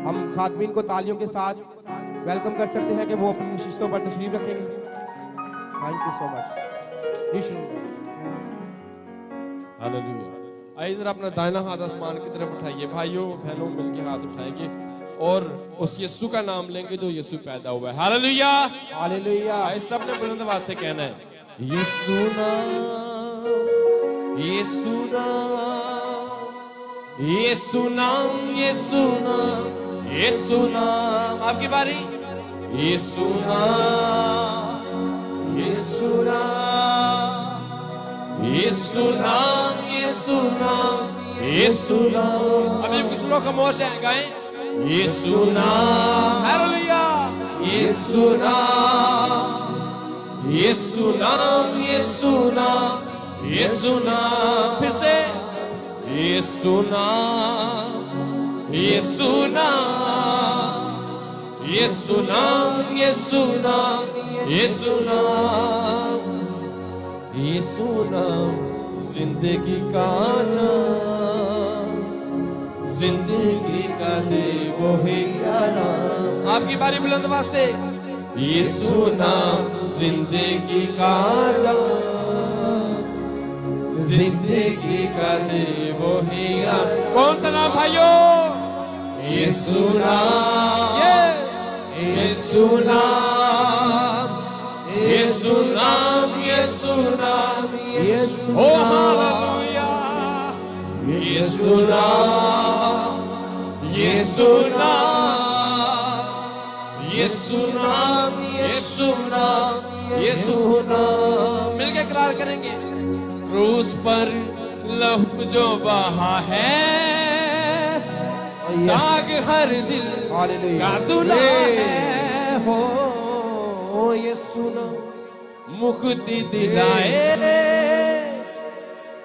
हम खातमीन को तालियों के साथ वेलकम कर सकते हैं कि वो अपनी नशिस्तों पर तशरीफ रखेंगे। Thank you so much. Hallelujah. आइए जरा अपना दाहिना हाथ आसमान की तरफ उठाइए भाइयों बहनों, मिलके हाथ उठाएंगे और उस यीशु का नाम लेंगे जो यीशु पैदा हुआ है। Hallelujah hallelujah. आइए सबने बुलंद आवाज से कहना है यीशु नाम, यीशु नाम, यीशु नाम, यीशु नाम, यीशु नाम। आपकी बारी। यीशु नाम, यीशु नाम, यीशु नाम, यीशु नाम, यीशु नाम। अभी कुछ लोग खामोश हैं, गाएं यीशु नाम। हालेलुया। यीशु नाम, यीशु नाम, यीशु नाम, यीशु नाम। फिर से यीशु नाम, यीशु नाम, यीशु नाम, यीशु नाम, यीशु नाम, यीशु नाम जिंदगी का जाम, जिंदगी का दे वो है नाम। आपकी बारी बुलंद आवाज से। यीशु नाम जिंदगी का जाम, जिंदगी का दे वो है नाम। कौन सा नाम भाइयों? यीशु नाम, यीशु नाम, यीशु नाम, यीशु नाम, यीशु नाम। ओ हालेलुया। यीशु नाम, यीशु नाम, यीशु नाम, यीशु नाम, यीशु नाम। मिलके इकरार करेंगे। क्रूस पर लहू जो बहा है, दाग हर दिल का धुला है। हो यीशु नाम मुक्ति दिलाए,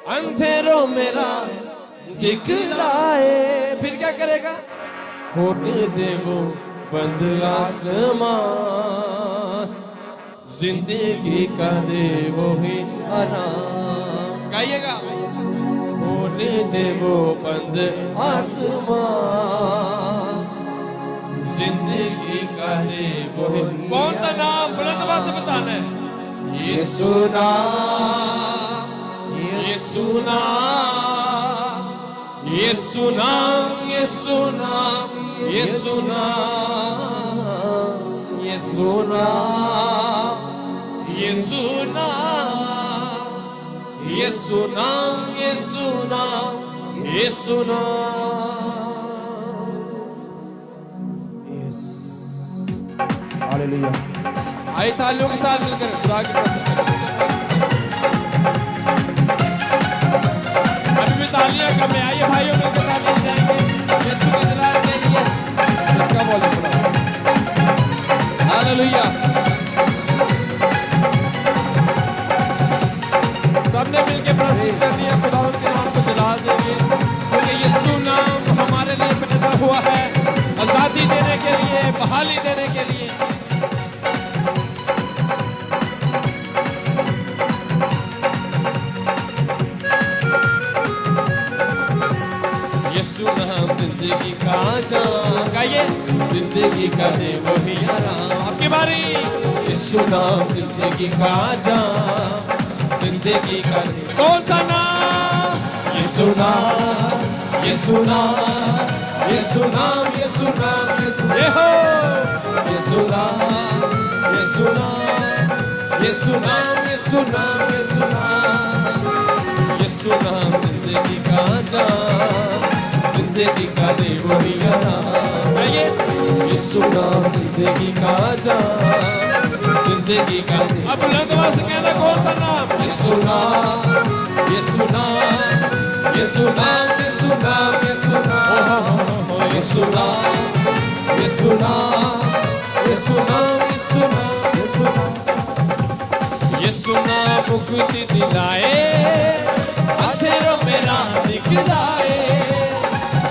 अंधेरों मेरा दिखलाए। फिर क्या करेगा? खोल दे वो बंद आसमान, जिंदगी का दे वो ही आराम। गाइएगा। खोल दे वो बंद आसमान, जिंदगी का दे वो ही। कौन सा नाम? बुलंद आवाज से बताना है। यीशु नाम, यीशु नाम, यीशु नाम, यीशु नाम, यीशु नाम, यीशु नाम, यीशु नाम, यीशु नाम, यीशु नाम, यीशु नाम। हालेलुया। आइए तालियों के साथ मिलकर खुदा की प्रशंसा करें। अभी भी तालियां कम है। आइए भाइयों मिलकर तालियां बजाएंगे यीशु की जलाल के लिए। इसका बोले खुदा। हालेलुया। सबने मिलकर प्रस्तुत करनी है खुदा के नाम को जलाल देंगे, क्योंकि यीशु नाम हमारे लिए पैदा हुआ है आजादी देने के लिए, बहाली देने के लिए। यीशु नाम जिंदगी का जाम। गाइए। जिंदगी का दे वो ही आराम। आपकी बारी। यीशु नाम जिंदगी का जाम, जिंदगी का दे। कौन सा नाम? यीशु नाम, यीशु नाम, यीशु नाम, यीशु नाम, यीशु नाम, यीशु नाम, यीशु नाम, यीशु नाम, यीशु नाम, यीशु नाम, यीशु नाम जिंदगी का जाम, जिंदगी का दे वो ही आराम। आइए। यीशु नाम जिंदगी का जाम, जिंदगी का दे। अब बुलंद आवाज से कहना कौन सा नाम? यीशु नाम, यीशु नाम, यीशु नाम, यीशु नाम, यीशु नाम, यीशु नाम, यीशु नाम, यीशु नाम, यीशु नाम, यीशु नाम। यीशु नाम मुक्ति दिलाए, अंधेरों में राह दिखलाए।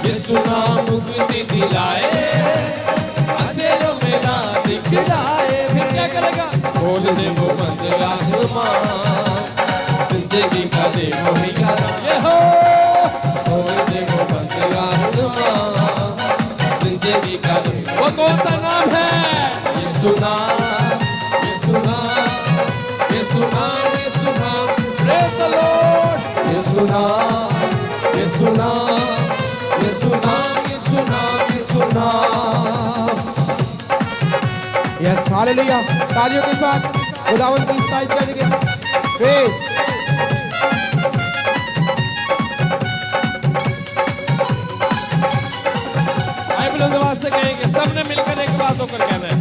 यीशु नाम मुक्ति दिलाए, अंधेरों में राह दिखलाए। फिर क्या करेगा? खोल दे वो बंद आसमान, जिंदगी का दे वो ही आराम। ये हो। खोल दे वो बंद आसमान, जिंदगी का द लॉर्ड। यीशु नाम, यीशु नाम, यीशु नाम, यीशु नाम, यीशु नाम। Yes hallelujah. तालियों के साथ खुदावंद की तारीफ करेंगे। प्रेज। आइए बुलंद आवाज से कहेंगे, सबने मिलकर एक बात होकर कहना है।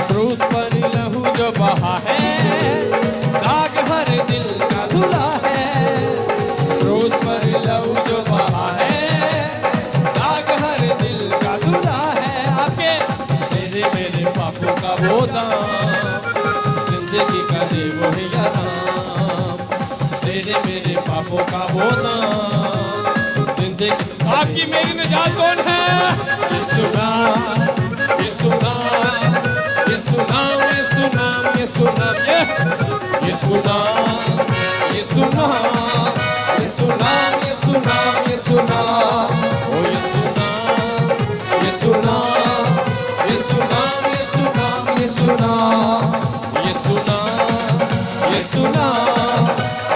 क्रूस पर लहू जो बहा है, दाग हर दिल का धुला है। क्रूस पर लहू जो बहा है, दाग हर दिल का धुला है। आपके तेरे मेरे पापों का वो दाम, जिंदगी का दे वो है या राम। तेरे मेरे पापों का वो दाम, जिंदगी। आपकी मेरी निजात कौन है? यीशु नाम, यीशु नाम, यीशु नाम, यीशु नाम, यीशु नाम, यीशु नाम, यीशु नाम, यीशु नाम, यीशु नाम, यीशु नाम, ओ यीशु नाम, यीशु नाम, यीशु नाम, यीशु नाम, यीशु नाम, यीशु नाम, यीशु नाम,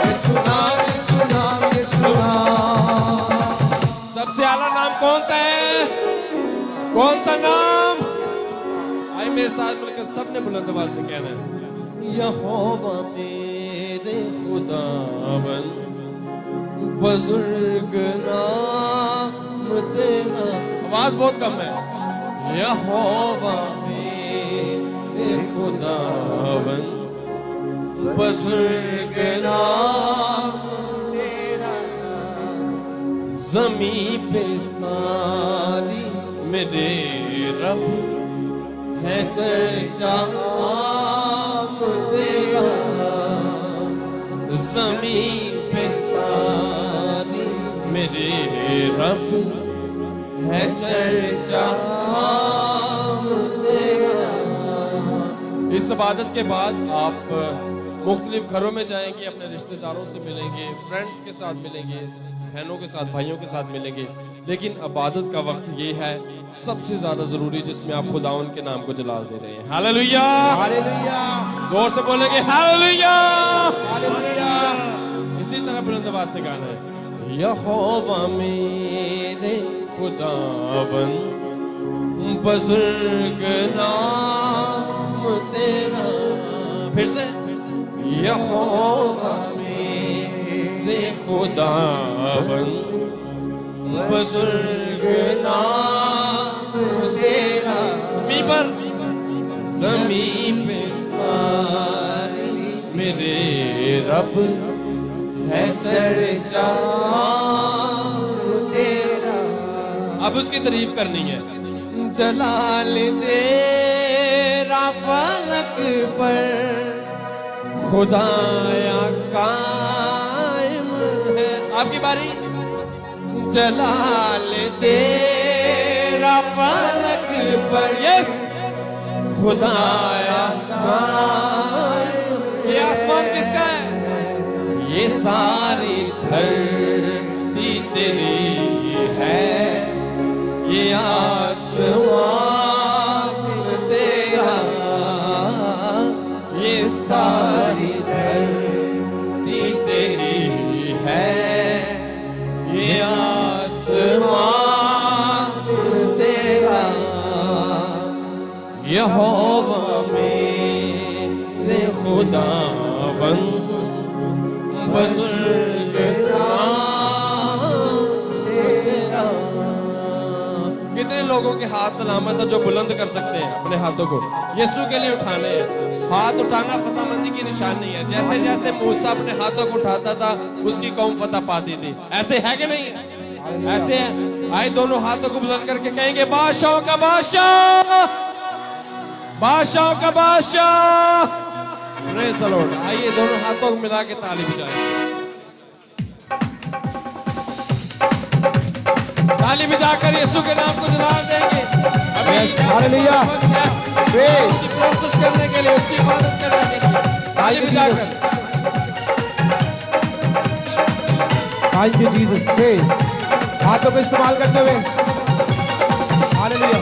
यीशु नाम, यीशु नाम, यीशु नाम। सबसे आला नाम कौन सा है? कौन सा नाम? आइए मेरे साथ मिलकर सबने बुलंद आवाज से कहना है, यहोवा मेरे खुदावन, बुजुर्ग नाम तेरा। आवाज बहुत कम है। यहोवा मेरे खुदावन, बुजुर्ग नाम तेरा। ज़मीं पे सारी मेरे रब है चर्चा नाम तेरा। ज़मीं पे सारी मेरे रब है चर्चा नाम तेरा। इस इबादत के बाद आप मुख्तलिफ घरों में जाएंगे, अपने रिश्तेदारों से मिलेंगे, फ्रेंड्स के साथ मिलेंगे, बहनों के साथ, भाइयों के साथ मिलेंगे। लेकिन इबादत का वक्त ये है सबसे ज्यादा जरूरी, जिसमें आप खुदावन के नाम को जलाल दे रहे हैं। हालेलुया, हालेलुया, जोर से बोलेंगे हालेलुया, हालेलुया। इसी तरह बुलंद आवाज से गाना है, यहोवा मेरे खुदावन, बुजुर्ग नाम तेरा। फिर से, यहोवा मेरे खुदावन, बुजुर्ग नाम तेरा। ज़मीं पर, ज़मीं पे सारी मेरे रब है चर्चा तेरा। अब उसकी तारीफ करनी है। जलाल तेरा फलक पर खुदाया कायम है। आपकी बारी। जलाल तेरा फलक पर, यस, खुदाया कायम। ये आसमान किसका है? ये सारी धरती तेरी है, ये आसमान तेरा। ये सारी धरती तेरी है, ये आसमान तेरा। यहोवा मेरे खुदावन, बुजुर्ग नाम तेरा। कितने लोगों के हाथ सलामत है जो बुलंद कर सकते हैं अपने हाथों को? यीशु के लिए उठाने हैं। हाथ उठाना फतहमंदी की निशानी है। जैसे जैसे मूसा अपने हाथों को उठाता था, उसकी कौम फतह पाती थी। ऐसे है कि नहीं? ऐसे है। आए दोनों हाथों को बुलंद करके कहेंगे, बादशाहों का बादशाह, बादशाहों का बादशाह। Praise the Lord. आइए दोनों हाथों को मिला के ताली बजाएं। ताली बजाकर यीशु के नाम को जलाल देंगे। Yes hallelujah. प्रेज। प्रोसेस करने के लिए, उसकी इबादत करने के लिए ताली बजाकर। Thank you Jesus. प्रेज। हाथों को इस्तेमाल करते हुए हालेलुया।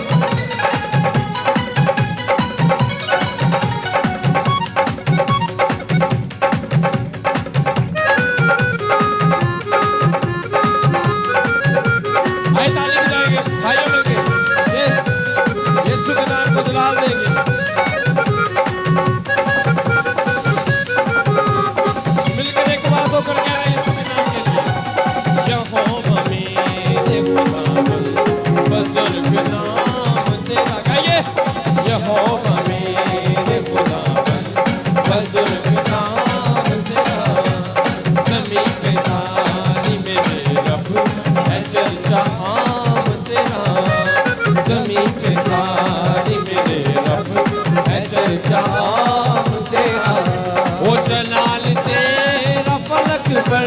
पर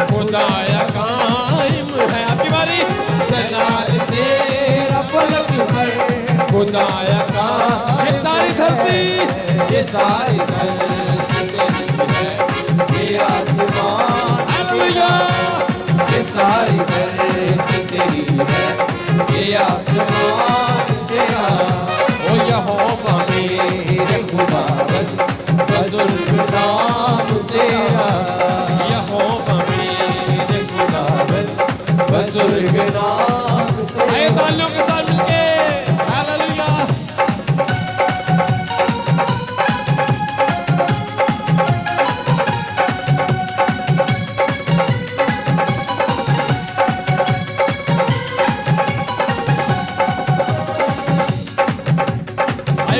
खुदाया कायम है। आपकी बारी। जलाल तेरा फलक पर खुदाया कायम। ये सारी धरती, ये सारी धरती है, ये आसमान हालेलुया, ये सारी धरती तेरी है, ये आसमान तेरा। ओ यहोवा मेरे खुदावंद बुजुर्ग नाम तेरा, यहोवा मेरे खुदावंद बुजुर्ग नाम तेरा। आए तालियों के साथ मिलके हालेलुया।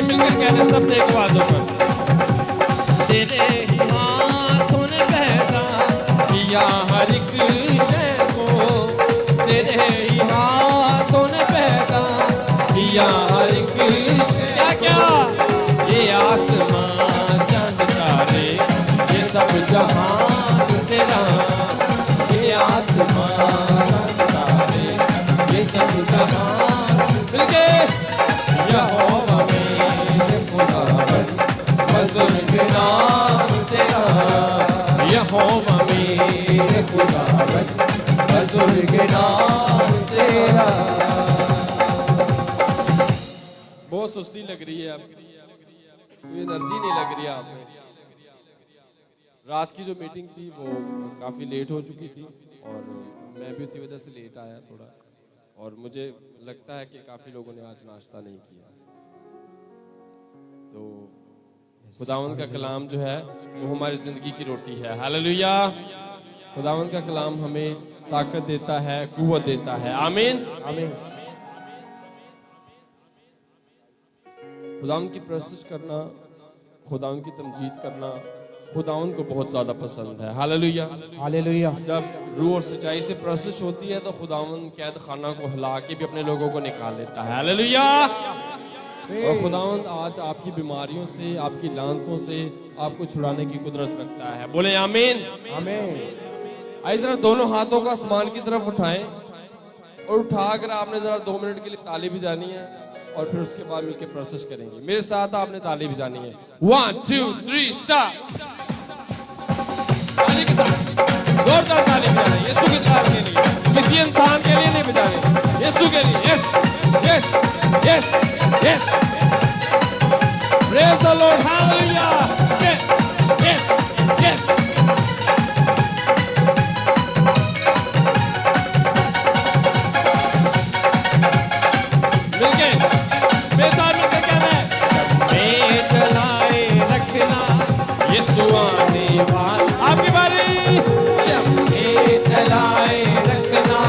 मिलकर कहने सब एक आवाजों पर। तेरे ही हाथों ने पैदा किया हर एक शय को, तेरे ही हाथों ने पैदा किया हर एक शय। क्या क्या? ये आसमान चांद तारे, ये सब जहान तेरा। ये आसमान चांद तारे, ये सब जहान मिलके यहोवा मेरे खुदावंद बुजुर्ग नाम तेरा, यहोवा मेरे खुदावंद बुजुर्ग नाम तेरा। बहुत सुस्ती लग रही है आपकी, कोई एनर्जी नहीं लग रही है आप में। रात की जो मीटिंग थी वो काफ़ी लेट हो चुकी थी और मैं भी उसी वजह से लेट आया थोड़ा, और मुझे लगता है कि काफ़ी लोगों ने आज नाश्ता नहीं किया। तो खुदावंद का कलाम जो है वो हमारी ज़िंदगी की रोटी है। हालेलुया। खुदावंद का कलाम हमें ताकत देता है, कुव्वत देता है। आमीन आमीन। खुदावंद की प्रशंसा करना, खुदावंद की तमजीद करना खुदावंद को बहुत ज़्यादा पसंद है। Hallelujah hallelujah. जब रूह और सच्चाई से प्रशंसा होती है तो खुदावंद कैद खाना को हिला के भी अपने लोगों को निकाल लेता है। हालेलुया। और खुदावंद आज आपकी बीमारियों से, आपकी लानतों से आपको छुड़ाने की कुदरत रखता है। बोले आमीन आमीन। आइए जरा दोनों हाथों को आसमान की तरफ उठाएं और उठाकर आपने जरा 2 मिनट के लिए ताली भी जानी है और फिर उसके बाद मिलकर प्रोसेस करेंगे। मेरे साथ आपने ताली भी जानी है। 1 2 3 स्टार्ट। ताली के साथ जोरदार ताली बजाना है यीशु के नाम के लिए, किसी इंसान के लिए नहीं बजाने, यीशु के लिए। Yes yes yes yes. Praise the Lord. Hallelujah. Yes yes yes. मिलके मेरे साथ मिलकर कहना है, शम्मे जलाए रखना यीशु आने वाला। आपकी बारी। शम्मे जलाए रखना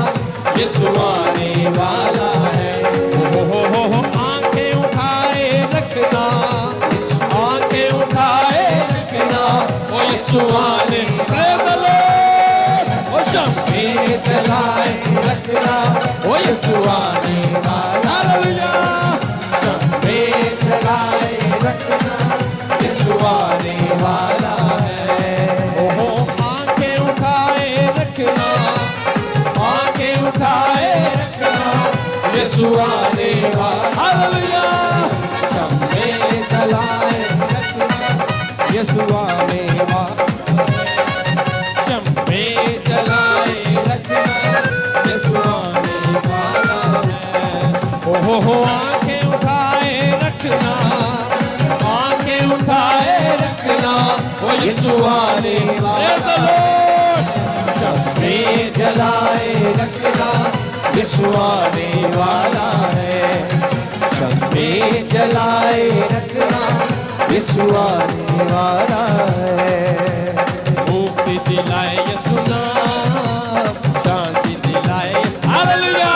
यीशु आने वाला है। हो आंखें उठाए रखना, आंखें उठाए रखना ओ यीशु आने। Praise the Lord. ओ शम्मे जलाए रखना ओ यीशु आने वाला। हालेलुया। शम्मे जलाए रखना यीशु आने वाला है। ओहो आंखें उठाए रखना, आंखें उठाए रखना यीशु आने वाला। हालेलुया। शम्मे जलाए रखना यीशु आने वाला। शम्मे जलाए रखना यीशु आने वाला है। ओहो आंखें उठाए रखना, आंखें उठाए रखना ओ यीशु आने वाला। शम्मे जलाए रखना यीशु आने वाला है। शम्मे जलाए रखना यीशु आने वाला है। मुक्ति दिलाए यीशु नाम, शांति दिलाए। हालेलुया।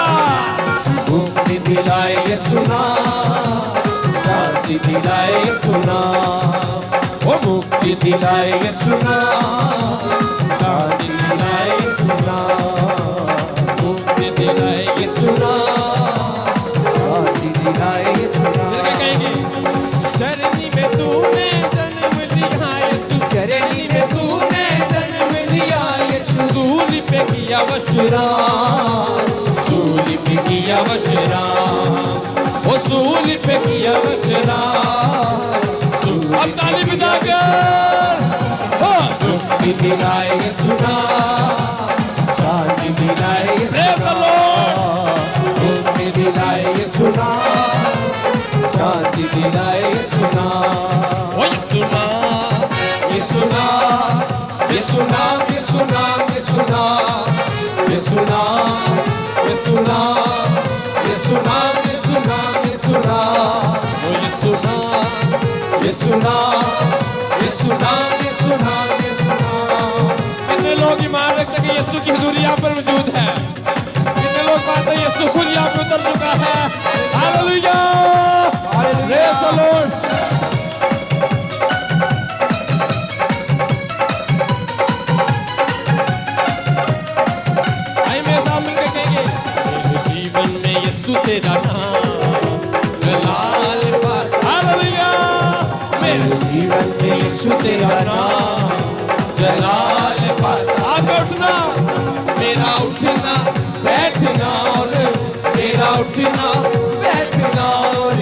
मुक्ति दिलाए यीशु नाम, शांति दिलाए यीशु नाम। ओ मुक्ति दिलाए यीशु नाम, शांति दिलाए यीशु नाम। मुक्ति दिलाए यीशु नाम, शांति दिलाए यीशु नाम। मिलके कहेंगे, चरनी में तूने जन्म लिया यीशु, चरनी में तूने जन्म लिया किया वशराम, सूली पे किया वशराम, वो सूली पे किया वशराम। अब ताली बजाकर दुख भी दिलाए सुना, शांति दिलाए सुना, दुख भी दिलाए सुना, शांति दिलाए सुना। वो ये सुना, ये सुना, ये सुना, ये सुना, ये सुना, ये सुना, ये सुना, ये सुना, ये सुना, ये सुना, वो ये सुना, ये सुना, ये सुना, ये सुना, ये सुना। कितने लोग ईमान रखते हैं कि यीशु की हुजूरी यहाँ पर मौजूद है? कितने लोग मानते हैं यीशु खुद यहाँ पे उतर चुका है? Hallelujah, praise the Lord. आइए मेरे साथ मिलकर कहेंगे, मेरे जीवन में यीशु तेरा नाम जलाल पाता। हालेलुया, मेरे जीवन में यीशु तेरा नाम जलाल पाता। आगे उठना, मेरा उठना बैठना और मेरा उठना बैठना और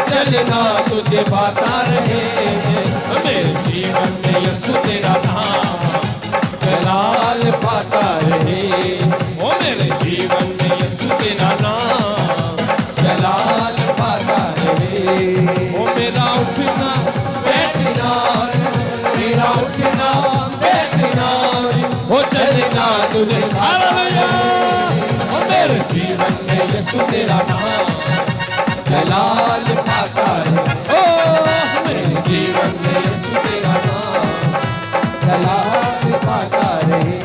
चलना तुझे पाता रहे। मेरे जीवन में यीशु तेरा नाम जलाल पाता रहे। ओ मेरे जीवन में यीशु तेरा नाम जलाल पाता रहे। ओ मेरा उठना बैठना, मेरा उठना बैठना, ओ चलना तुझे। हालेलुया, ओ मेरे जीवन में यीशु तेरा नाम जलाल पाता रहे। ओ मेरे जीवन में यीशु तेरा नाम जलाल पाता रहे।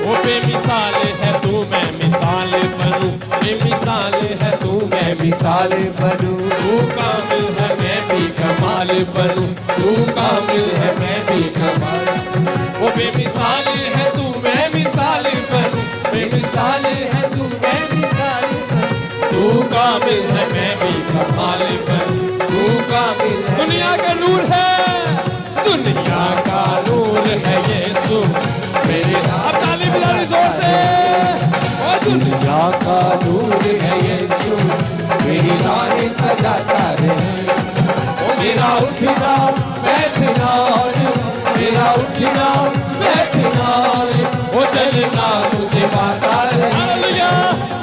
वो बेमिसाल है तू, मैं मिसाल बनूं, बेमिसाल है तू, मैं मिसाल बनूं। तू कामिल है मैं भी कमाल बनूं, तू कामिल है मैं भी कमाल। वो बेमिसाल है तू, मैं मिसाल बनूं, बेमिसाल है तू, मैं मिसाल बनूं। तू कामिल है मैं भी कमाल बनूं, तू कामिल है। दुनिया का नूर है, दुनिया का नूर है यीशु मेरे। अब ताली बजानी जोर से। ओ दुनिया का नूर है यीशु मेरी राहें सजाता रहे। ओ मेरा उठना बैठना, मेरा उठना बैठना, ओ चलना तुझे पाता रहे। हालेलुया,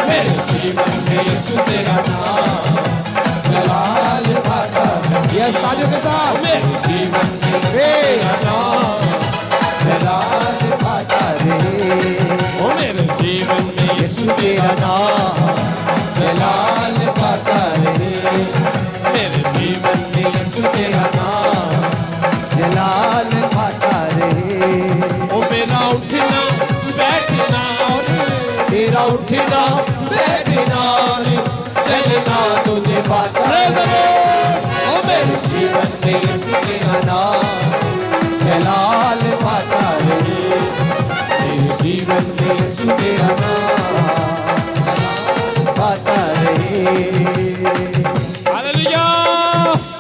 मेरे जीवन में यीशु तेरा नाम जलाल पाता रहे। यस, तालियों के साथ मेरे जीवन में तेरा नाम जलाल पाता रहे। ओ मेरे जीवन में यीशु तेरा नाम जलाल पाता रहे। मेरे जीवन में यीशु तेरा नाम जलाल पाता रहे। ओ मेरा उठना बैठना और मेरा उठना बैठना और चलना तुझे पाता रहे। ओ मेरे जीवन में यीशु तेरा नाम जलाल पाता रहे। मेरे जीवन में यीशु तेरा नाम जलाल पाता रहे। Hallelujah,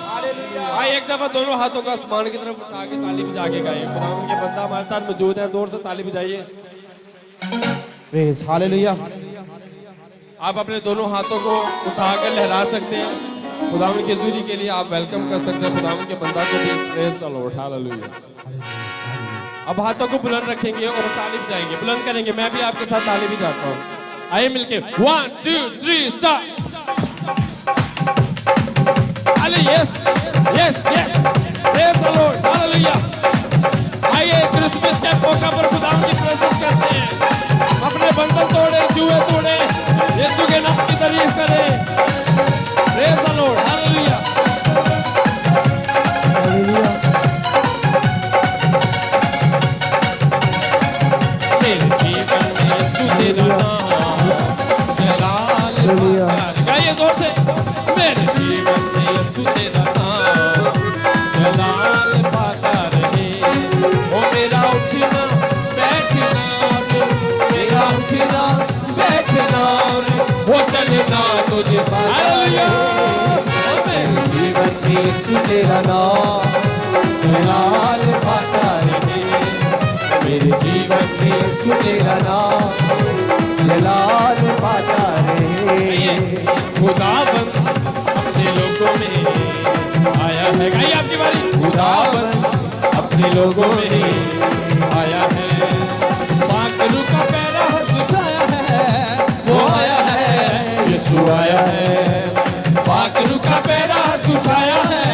hallelujah. आइए एक दफा दोनों हाथों का आसमान की तरफ उठा के ताली बजा के गाएं। खुदावंद के बंदा हमारे साथ मौजूद है, जोर से ताली बजाइए। Praise hallelujah. आप अपने दोनों हाथों को उठाकर लहरा सकते हैं। खुदावंद की हुजूरी के लिए आप वेलकम कर सकते हैं खुदावंद के बंदा को भी। Praise the Lord, hallelujah. अब हाथों को बुलंद रखेंगे और ताली बजाएंगे, बुलंद करेंगे। मैं भी आपके साथ ताली बजाता हूँ। आइए मिलके 1 2 3 start. Yes yes yes, praise the Lord, hallelujah. आइए क्रिसमस के मौका पर खुदावंद की प्रेजेंस करते हैं। अपने बंधन तोड़े, जुए तोड़े, यीशु के नाम की तारीफ करें। Praise the Lord, hallelujah. मेरे जीवन में यीशु तेरा नाम जलाल पाता। गाइए जोर से। मेरे जीवन में यीशु तेरा नाम जलाल पाता रहे। ओ मेरा उठना बैठना, मेरा उठना बैठना, वो चलना तुझे पाता रहे। मेरे जीवन में यीशु तेरा नाम जलाल पाता रहे। मेरे जीवन में यीशु तेरा नाम जलाल पाता रहे। खुदाबंद अपने लोगों में आया है, गाइए आपकी बारी। खुदाबंद अपने लोगों में आया है, पाकरू का पहला हाथ उठाया है, वो आया है, यीशु आया है। पाकरू का पहला हाथ उठाया है,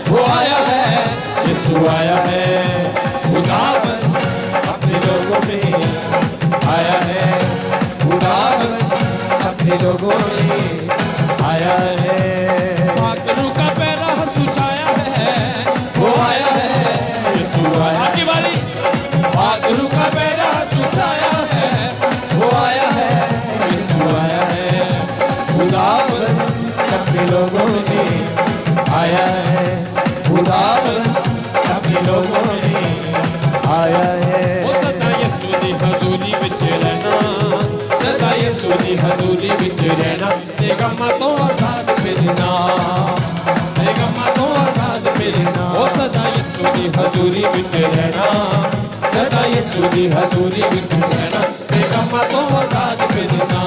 वो आया है, यीशु आया है। खुदाबंद अपने लोगों में आया है, खुदाबंद अपने लोगों में आया है। पाकरू का पहला हाथ उठाया है, वो आया है, यीशु आया। आपकी बारी। पाकरू का पहला हाथ उठाया है, वो आया है, यीशु आया है। खुदाबंद अपने लोगों में आया है, खुदाबंद अपने लोगों में आया है। वो सदा यीशु दी हजूरी विच रहना, सदा यीशु दी हजूरी विच रहना, ते गम्मां तो आजाद फिरना, ते गम्मां तो आजाद फिरना। वो सदा यीशु दी हजूरी विच रहना, सदा यीशु दी हजूरी विच रहना, ते गम्मां तो आजाद फिरना,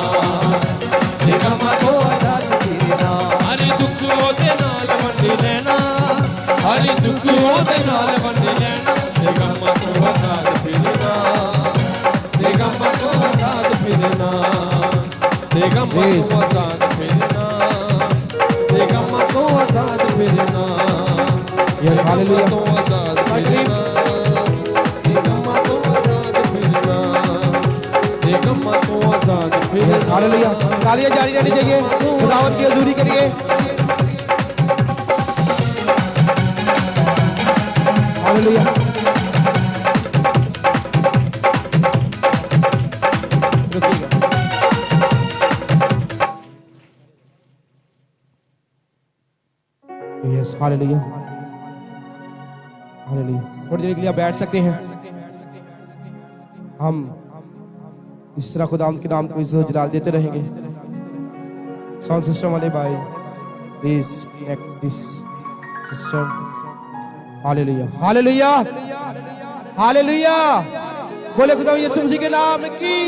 ते गम्मां तो आजाद फिरना। हर दुख ओदे नाल वंड लेना, हर दुख ओदे नाल वंड लेना, ते गम्मां तो आजाद फिरना, ते गम्मां तो आजाद फिरना, ते गम्मां तो आजाद फिरना, ते गम्मां तो आजाद फिरना। Yes hallelujah. तो आजाद फिरना, ते गम्मां तो आजाद फिरना, ते गम्मां तो आजाद फिरना। Yes hallelujah. तालियां जारी रहनी चाहिए खुदावंद की हजूरी के लिए। हालेलुया। Yes hallelujah, hallelujah. थोड़ी देर के लिए आप बैठ सकते हैं। हम इस तरह खुदावंद के नाम को इज्जत जलाल देते रहेंगे। साउंड सिस्टम वाले भाई please connect this system. Hallelujah, hallelujah, hallelujah. बोले खुदावंद यीशु मसीह के नाम की।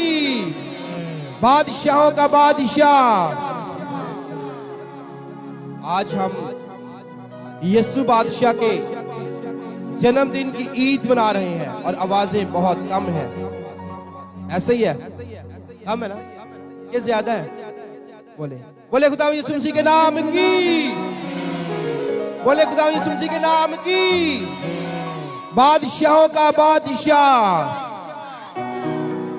बादशाहों का बादशाह। आज हम यीशु बादशाह के जन्मदिन की ईद मना रहे हैं और आवाजें बहुत कम हैं। ऐसे ही है, कम है ना, ये ज्यादा है? बोले बोले खुदावंद यीशु मसीह के नाम की। बोले खुदावंद यीशु मसीह के नाम की। बादशाहों का बादशाह,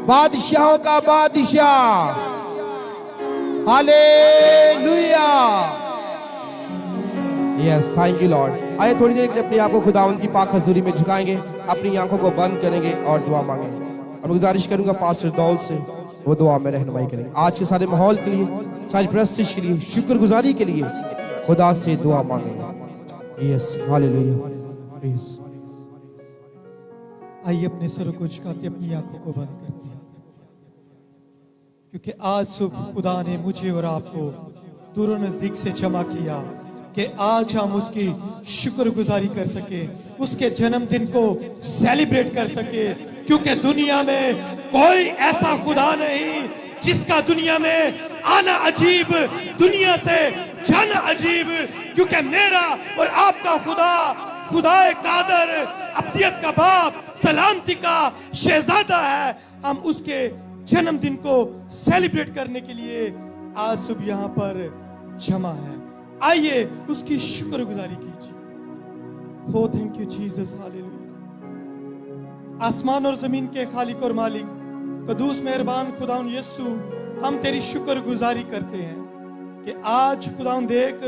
बादशाहों का बादशाह। Hallelujah. Yes, thank you Lord. आइए थोड़ी देर के लिए अपने आप को खुदावंद की पाक हजूरी में झुकाएंगे, अपनी आंखों को बंद करेंगे और दुआ मांगेंगे। और गुजारिश करूंगा पास्टर दौल से वो दुआ में रहनुमाई करेंगे। आज के सारे माहौल के लिए, सारी प्रस्तुति के लिए, शुक्रगुजारी के लिए खुदा से दुआ मांगेंगे। Yes, hallelujah. यस, आइए अपने सरों को झुकाते अपनी आंखों को बंद करते हैं, क्योंकि आज सुबह खुदा ने मुझे और आपको दूर नजदीक से जमा किया कि आज हम उसकी शुक्रगुजारी कर सके, उसके जन्मदिन को सेलिब्रेट कर सके। क्योंकि दुनिया में कोई ऐसा खुदा नहीं जिसका दुनिया में आना अजीब, दुनिया से जाना अजीब। क्योंकि मेरा और आपका खुदा खुदाए कादर, अब्दियत का बाप, सलामती का शहजादा है। हम उसके जन्मदिन को सेलिब्रेट करने के लिए आज सुबह यहाँ पर जमा है। आइए उसकी शुक्रगुजारी कीजिए। हो थैंक यू जीसस, हालेलुया। आसमान और जमीन के खालिक और मालिक, कदूस मेहरबान खुदाउन यीशु, हम तेरी शुक्रगुजारी करते हैं कि आज खुदाउन देख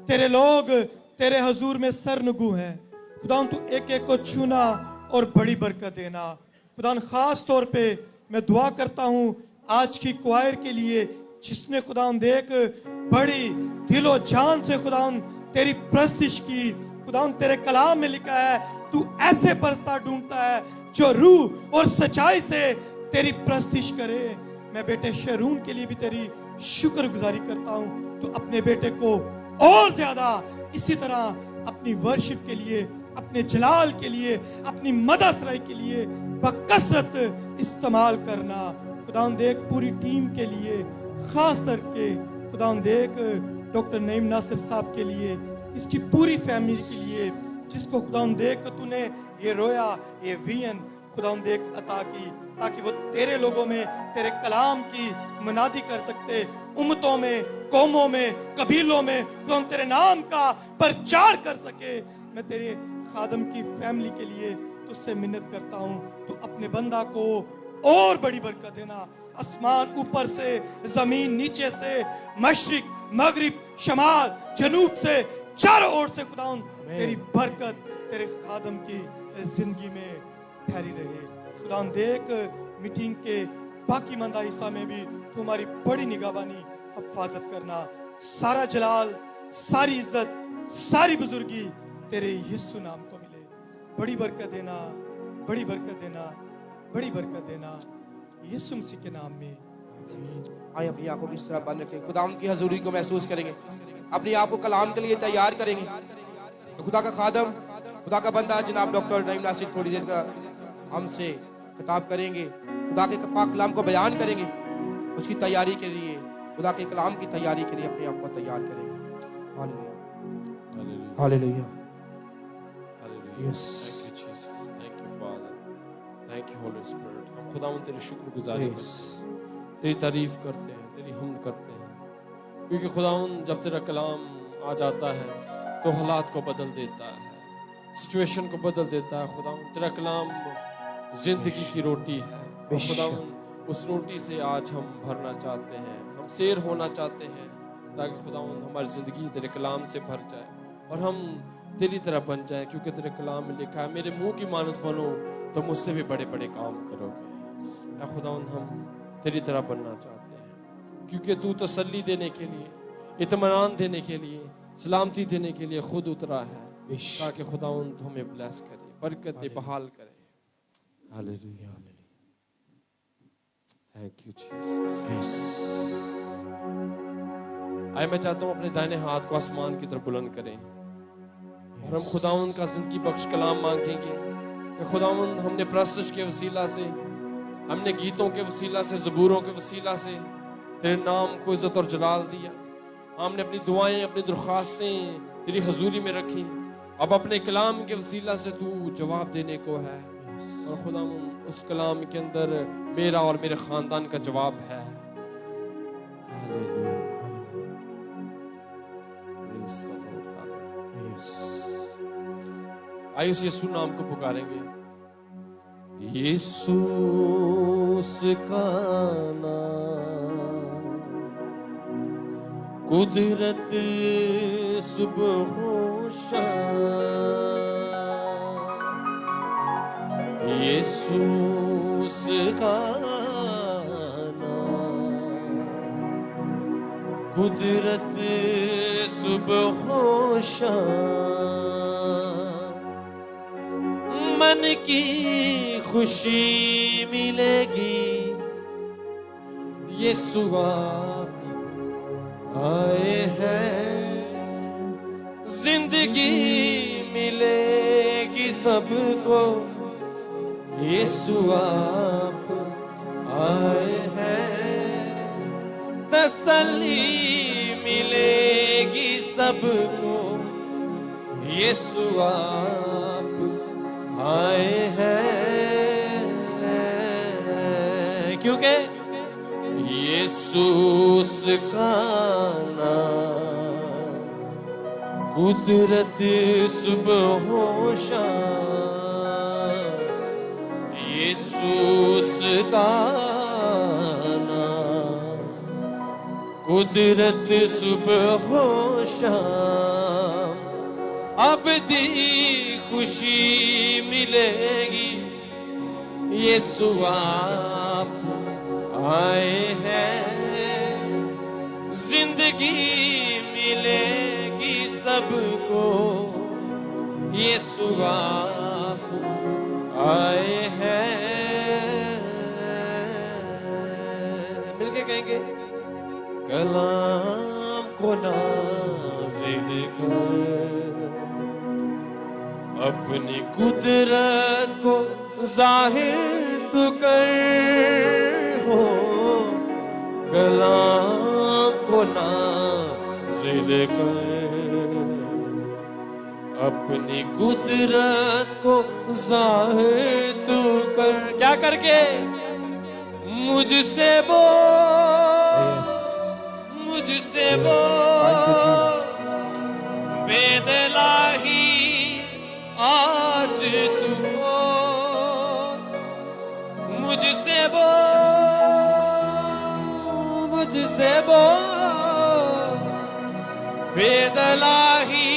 तेरे लोग तेरे हजूर में सरनगू हैं। खुदाउन तू एक एक को छूना और बड़ी बरकत देना। खुदाउन खास तौर पे मैं दुआ करता हूँ आज की क्वायर के लिए, जिसने खुदाउन देख बड़ी दिलो जान से खुदाउन तेरी प्रस्तिश की। खुदाउन तेरे कलाम में लिखा है तू ऐसे परस्ता ढूंढता है जो रूह और सच्चाई से तेरी प्रस्तिश करे। मैं बेटे शरून के लिए भी तेरी शुक्रगुजारी करता हूँ। तू अपने बेटे को और ज्यादा इसी तरह अपनी वर्शिप के लिए, अपने जलाल के लिए, अपनी मदसराई के लिए बकसरत इस्तेमाल करना। खुदावंद देख पूरी टीम के लिए, खास करके खुदावंद देख डॉक्टर नईम नासिर साहब के लिए, इसकी पूरी फैमिली के लिए, जिसको खुदावंद देख तूने ये रोया, ये विजन खुदावंद देख अता की, ताकि वो तेरे लोगों में तेरे कलाम की मुनादी कर सकते, उम्मतों में, कौमों में, कबीलों में खुदावंद तेरे नाम का प्रचार कर सके। मैं तेरे खादम की फैमिली के लिए तुझसे मिन्नत करता हूँ, तू अपने बंदा को और बड़ी बरकत देना। आसमान ऊपर से, जमीन नीचे से, मशरिक, मगरिब, शमाल, जनूब से, चारों ओर से खुदावंद तेरी बरकत तेरे खादम की जिंदगी में ठहरी रहे। खुदावंद देख मीटिंग के बाकी मंदा हिस्सा में भी तुम्हारी बड़ी निगाहबानी हिफाजत करना। सारा जलाल, सारी इज्जत, सारी बुजुर्गी तेरे यीशु नाम को मिले। बड़ी बरकत देना, बड़ी बरकत देना, बड़ी बरकत देना, यीशु मसीह के नाम में। आइए अपनी आंखों की इस तरह बंद रखें, खुदावंद की हजूरी को महसूस करेंगे, अपने आप को कलाम के लिए तैयार करेंगे। तो खुदा का खादम, खुदा का बंदा जनाब डॉक्टर नईम नासिर थोड़ी देर का हमसे खिताब करेंगे, खुदा के पाक कलाम को बयान करेंगे। उसकी तैयारी के लिए, खुदा के कलाम की तैयारी के लिए अपने आप को तैयार करेंगे। Hallelujah, hallelujah, yes, thank you Jesus, thank you father, thank you Holi spirit. हम खुदावंद तेरी शुक्रगुजारी करते हैं, तेरी तारीफ करते हैं, तेरी हम्द करते हैं, क्योंकि खुदावंद जब तेरा कलाम आ जाता है तो हालात को बदल देता है, सिचुएशन को बदल देता है। खुदावंद तेरा कलाम जिंदगी की रोटी है, और खुदावंद उस रोटी से आज हम भरना चाहते हैं, हम शेर होना चाहते हैं, ताकि खुदावंद हमारी ज़िंदगी तेरे कलाम से भर जाए और हम तेरी तरह बन जाए, क्योंकि तेरे कलाम में लिखा है मेरे मुंह की मानत बनो तो मुझसे भी बड़े बड़े काम करोगे। या खुदावंद हम तेरी तरह बनना चाहते हैं, क्योंकि तू तसल्ली देने के लिए, इत्मीनान देने के लिए, सलामती देने के लिए खुद उतरा है, ताकि खुदावंद हमें ब्लेस करे, बरकत दे, बहाल करे। Hallelujah, thank you Jesus. आए मैं चाहता हूँ अपने दाहिने हाथ को आसमान की तरफ बुलंद करें और हम खुदावंद का जिंदगी बख्श कलाम मांगेंगे कि खुदावंद हमने प्रस्तुत के वसीला से, हमने गीतों के वसीला से, ज़बूरों के वसीला से तेरे नाम को इज्जत और जलाल दिया। हमने अपनी दुआएं, अपनी दरख्वास्तें तेरी हजूरी में रखी। अब अपने कलाम के वसीला से तू जवाब देने को है, और खुदावंद उस कलाम के अंदर मेरा और मेरे खानदान का जवाब है। हालेलुया, आइए उस यीशु नाम को पुकारेंगे। यीशु का नाम कुदरत सुबह हो शाम, यीशु का नाम कुदरत सुबह हो शाम, मन की खुशी मिलेगी, यीशु आए हैं, जिंदगी मिलेगी सबको, यीशु आप आए हैं, तसल्ली मिलेगी सबको, यीशु आप आए हैं, क्योंकि यीशु का नाम कुदरत सुबह हो शाम, यीशु का नाम कुदरत सुबह हो शाम, अब दी खुशी मिलेगी, यीशु आप आए हैं, जिंदगी मिलेगी सबको, यीशु आप आए हैं। मिलके कहेंगे कलाम को नाज़िल कर, अपनी कुदरत को जाहिर तू कर हो, कलाम को नाज़िल कर, अपनी कुदरत को जाहिर तू कर। क्या करके? मुझसे बोल, मुझसे बोल, बेदलाही आज तू बोल, मुझसे बोल, मुझसे बोल, बेदलाही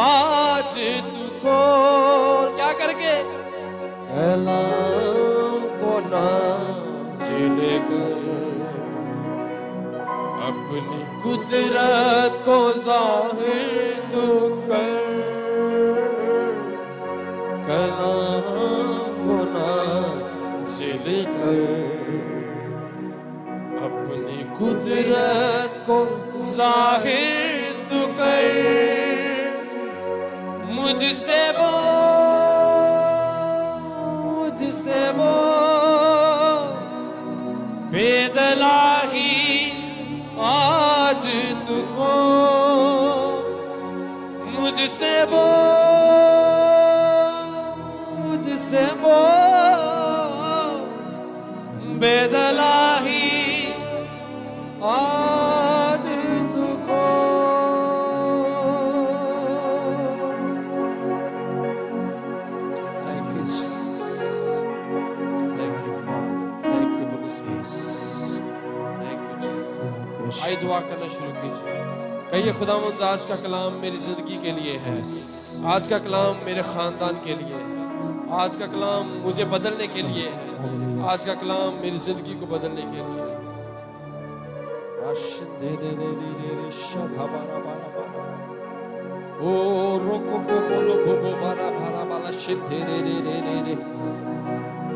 आज तू खोल। क्या करके? कलाम को नाज़िल कर, अपनी कुदरत को ज़ाहिर तू कर, कलाम को नाज़िल कर, अपनी कुदरत को ज़ाहिर तू कर, मुझसे बोल, मुझसे बोल, बेदलाही आज तू को, मुझसे बोल, मुझसे बोल, बेदलाही आज तू को। Thank you, thank you, Father, thank you, Holy Spirit, thank you, Jesus। आइए दुआ करना शुरू कीजिए। कहिए, खुदावंद आज का कलाम मेरी जिंदगी के लिए है, आज का कलाम मेरे खानदान के लिए है, आज का कलाम मुझे बदलने के लिए है, आज का कलाम मेरी जिंदगी को बदलने के लिए है। ओ रोको बोलो बोबो बारा भारा बाला शिद्धे रे रे रे रे रे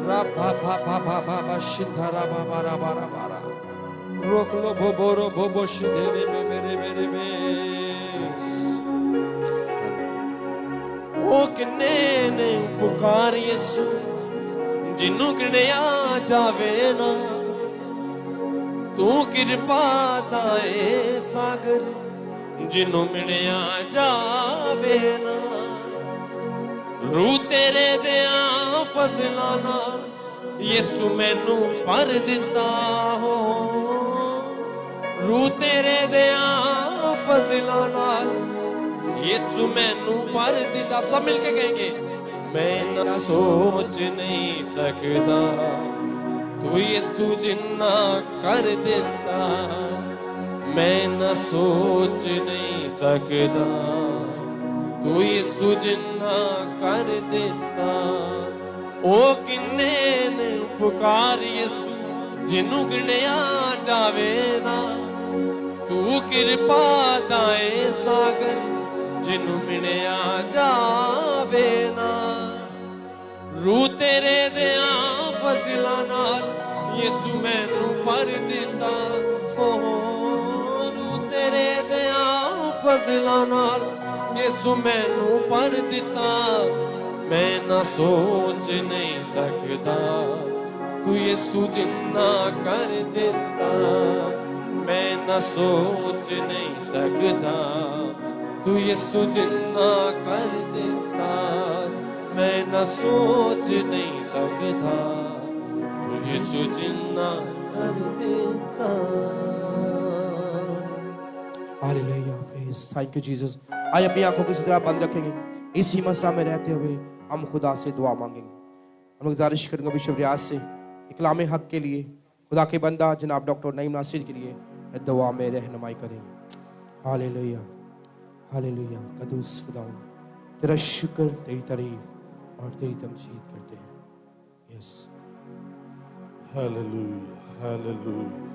रा भा भा भा भा भा भा शिद्धारा भा बारा बारा बारा रोक लो भोबोरो भोबो शिद्धे रे मेरे मेरे में। ओ किन्ने ने पुकार यीशु जिन्नू किने आ जावे ना, तू कृपा दाए सागर जिन्नू मिलया जावे ना, रू तेरे दिया फजला नाल यीशु मैनू भर दिता हो, रू तेरे दिया फजला नाल यीशु मैनू भर दिता। आप सब मिलके कहेंगे, मैं ना सोच नहीं सकता तू यीशु जिन्ना कर देता, मैं न सोच नहीं सकता तू यीशु जिन्ना कर देता। ओ किन्ने ने पुकार यीशु जिन्नू गिणया जावे ना, तू कृपा दाए सागर जिन्नू मिलया जावे ना, रू तेरे दिया फजला नाल यीशु मैनू भर दिता। तेरे दया फजला नाल यीशु मैनू भर दिता, मैं ना सोच नहीं सकता तू यीशु जिन्ना कर देता, मैं ना सोच नहीं सकता तू यीशु जिन्ना कर देता, मैं ना सोच नहीं सकता तू यीशु जिन्ना कर देता। Hallelujah, praise, thank you Jesus. आइए अपनी आंखों को इसी तरह बंद रखेंगे, इसी मसा में रहते हुए हम खुदा से दुआ मांगेंगे। हम गुजारिश करेंगे विश्व रियाज से इकलाम हक के लिए खुदा के बंदा जनाब डॉक्टर नईम नासिर के लिए दुआ में रहनुमाई करें। हालेलुया, हालेलुया, कदूस खुदावंद तेरा शुक्र, तेरी तारीफ और तेरी तमजीद करते हैं। Yes, hallelujah, hallelujah,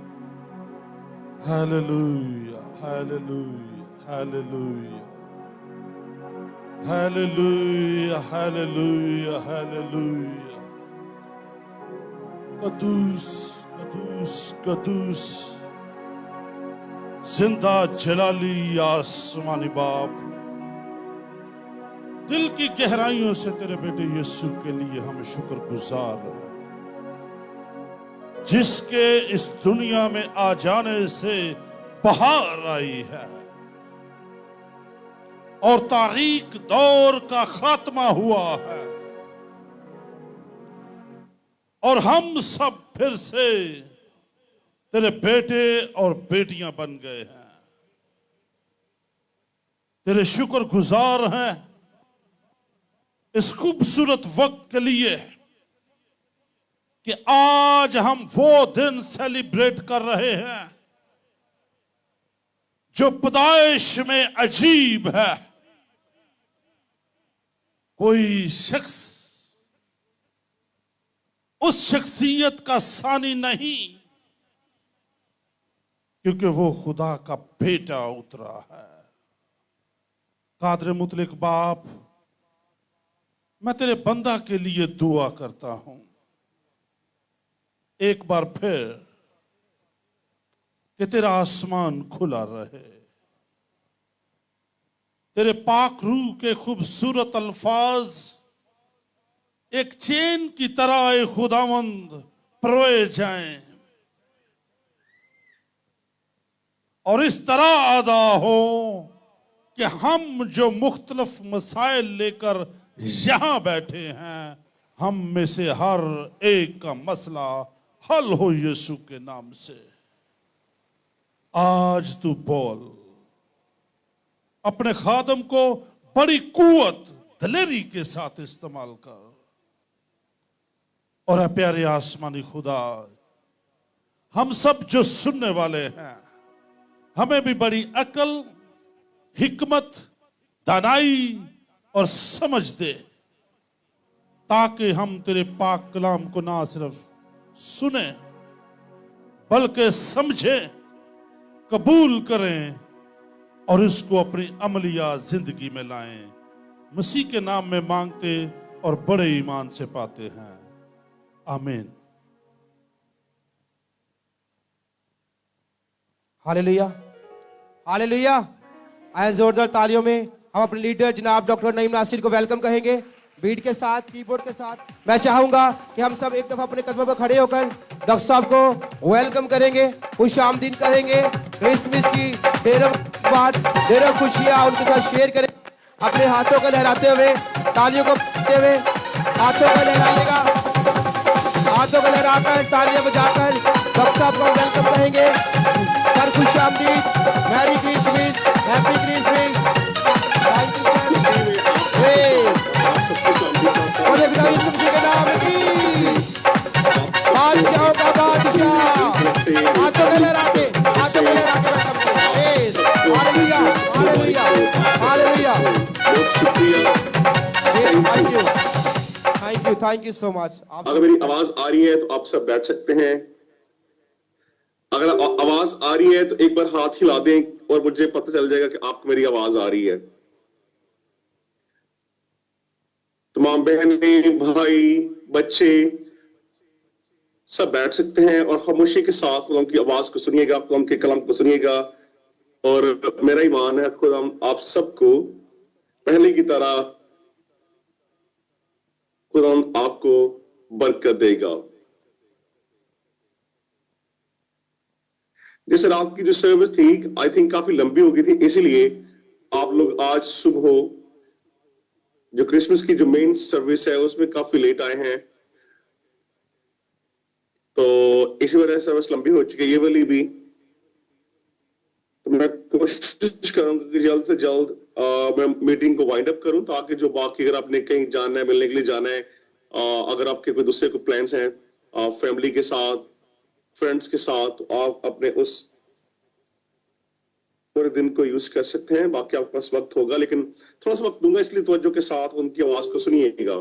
hallelujah, hallelujah, hallelujah, hallelujah, hallelujah, hallelujah. कदूस, कदूस, कदूस, जिंदा जलाली आसमानी बाप, दिल की गहराइयों से तेरे बेटे यीशु के लिए हम शुक्रगुजार हैं, जिसके इस दुनिया में आ जाने से बहार आई है और तारीख दौर का खात्मा हुआ है और हम सब फिर से तेरे बेटे और बेटियां बन गए हैं। तेरे शुक्रगुजार हैं इस खूबसूरत वक्त के लिए कि आज हम वो दिन सेलिब्रेट कर रहे हैं जो पैदाइश में अजीब है। कोई शख्स उस शख्सियत का सानी नहीं, क्योंकि वो खुदा का बेटा उतरा है। कादर मुतलिक बाप, मैं तेरे बंदा के लिए दुआ करता हूं, एक बार फिर कि तेरा आसमान खुला रहे, तेरे पाक रूह के खूबसूरत अल्फाज एक चेन की तरह ए खुदावंद परोए जाएं और इस तरह अदा हो कि हम जो मुख्तलिफ मसाइल लेकर यहां बैठे हैं, हम में से हर एक का मसला हल हो यीशु के नाम से। आज तू बोल, अपने खादम को बड़ी कुव्वत दिलेरी के साथ इस्तेमाल कर। और प्यारे आसमानी खुदा, हम सब जो सुनने वाले हैं, हमें भी बड़ी अकल, हिकमत, दानाई और समझ दे, ताकि हम तेरे पाक कलाम को ना सिर्फ सुने बल्कि समझें, कबूल करें और इसको अपनी अमलिया जिंदगी में लाएं। मसीह के नाम में मांगते और बड़े ईमान से पाते हैं, आमीन। Hallelujah, hallelujah. आए जोरदार तालियों में हम अपने लीडर जनाब डॉक्टर नईम नासिर को वेलकम कहेंगे, बीट के साथ, कीबोर्ड के साथ। मैं चाहूंगा कि हम सब एक दफा अपने कदमों पर खड़े होकर डॉक्टर साहब को वेलकम करेंगे, खुश आमदीद करेंगे। क्रिसमस की ढेरों खुशियां उनके साथ शेयर करें, अपने हाथों को लहराते हुए, तालियों को बजाते हुए। हाथों को लहराएगा, हाथों को लहराकर, तालियां बजाकर डॉक्टर साहब को वेलकम कहेंगे। सर खुश आमदीद, merry Christmas, happy Christmas. Thank you Yeshu मसीह के नाम की बादशाहों का बादशाह। हाथों को लहरा के, हाथों को लहरा के hallelujah, hallelujah, hallelujah. Thank you, thank you so much. अगर मेरी आवाज आ रही है तो आप सब बैठ सकते हैं। अगर आवाज आ रही है तो एक बार हाथ हिला दें और मुझे पता चल जाएगा कि आपको मेरी आवाज आ रही है। तमाम बहनें, भाई, बच्चे सब बैठ सकते हैं और खामोशी के साथ खुदा की आवाज को सुनिएगा, खुदा के कलाम को सुनिएगा। और मेरा ईमान है खुदा आप सबको पहले की तरह खुदा आपको बरकत देगा। जैसे रात की जो सर्विस थी, आई थिंक काफी लंबी हो गई थी, इसीलिए आप लोग आज सुबह जो क्रिसमस की जो मेन सर्विस है उसमें काफी लेट आए हैं, तो इसी वजह से सर्विस लंबी हो चुकी है, ये वाली भी। तो मैं कोशिश करूंगा कि जल्द से जल्द मैं मीटिंग को वाइंड अप करूं, ताकि जो बाकी, अगर आपने कहीं जाना है, मिलने के लिए जाना है, अगर आपके कोई दूसरे कोई प्लान्स हैं फैमिली के साथ, फ्रेंड्स के साथ, तो आप अपने उस पूरे दिन को यूज कर सकते हैं। बाकी आपके पास वक्त होगा, लेकिन थोड़ा सा वक्त दूंगा, इसलिए तवज्जो के साथ उनकी आवाज को सुनिएगा।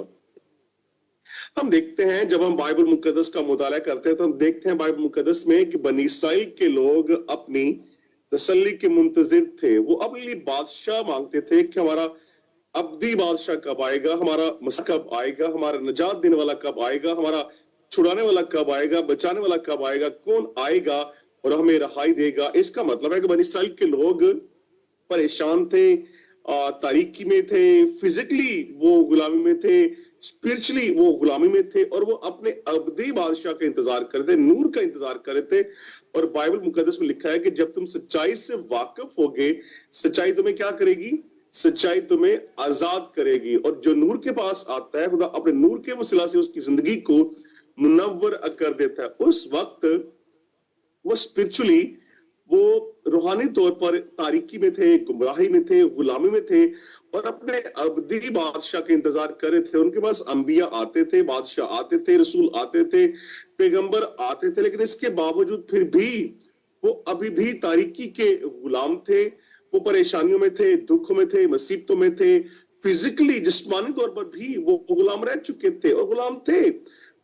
हम देखते हैं, जब हम बाइबल मुकद्दस का मुताला करते हैं तो हम देखते हैं बाइबल मुकद्दस में कि बनी इस्राइल के लोग अपनी तसल्ली के मुंतजिर थे। वो अपने लिए बादशाह मांगते थे कि हमारा अब्दी बादशाह कब आएगा, हमारा मसीह कब आएगा, हमारा निजात देने वाला कब आएगा, हमारा छुड़ाने वाला कब आएगा, बचाने वाला कब आएगा, कौन आएगा और हमें रहाई देगा। इसका मतलब है कि बनी इस्राइल के लोग परेशान थे, तारीकी में थे, फिजिकली वो गुलामी में थे, स्पिरिचुअली वो गुलामी में थे, और वो अपने अब्दी बादशाह का इंतजार कर रहे थे, नूर का इंतजार कर रहे थे। और बाइबल मुकद्दस में लिखा है कि जब तुम सच्चाई से वाकिफ होगे, सच्चाई तुम्हें क्या करेगी? सच्चाई तुम्हें आजाद करेगी। और जो नूर के पास आता है, खुदा अपने नूर के वसीला से उसकी जिंदगी को मुनव्वर कर देता है। उस वक्त वो स्पिरिचुअली, वो रूहानी तौर पर तारीकी में थे, गुमराही में थे, गुलामी में थे, और अपने अब्दी बादशाह के इंतजार कर रहे थे। उनके पास अंबिया आते थे, बादशाह आते थे, रसूल आते थे, पैगंबर आते थे, लेकिन इसके बावजूद फिर भी वो अभी भी तारीकी के गुलाम थे। वो परेशानियों में थे, दुखों में थे, मुसीबतों में थे, फिजिकली जिस्मानी तौर पर भी वो गुलाम रह चुके थे और गुलाम थे।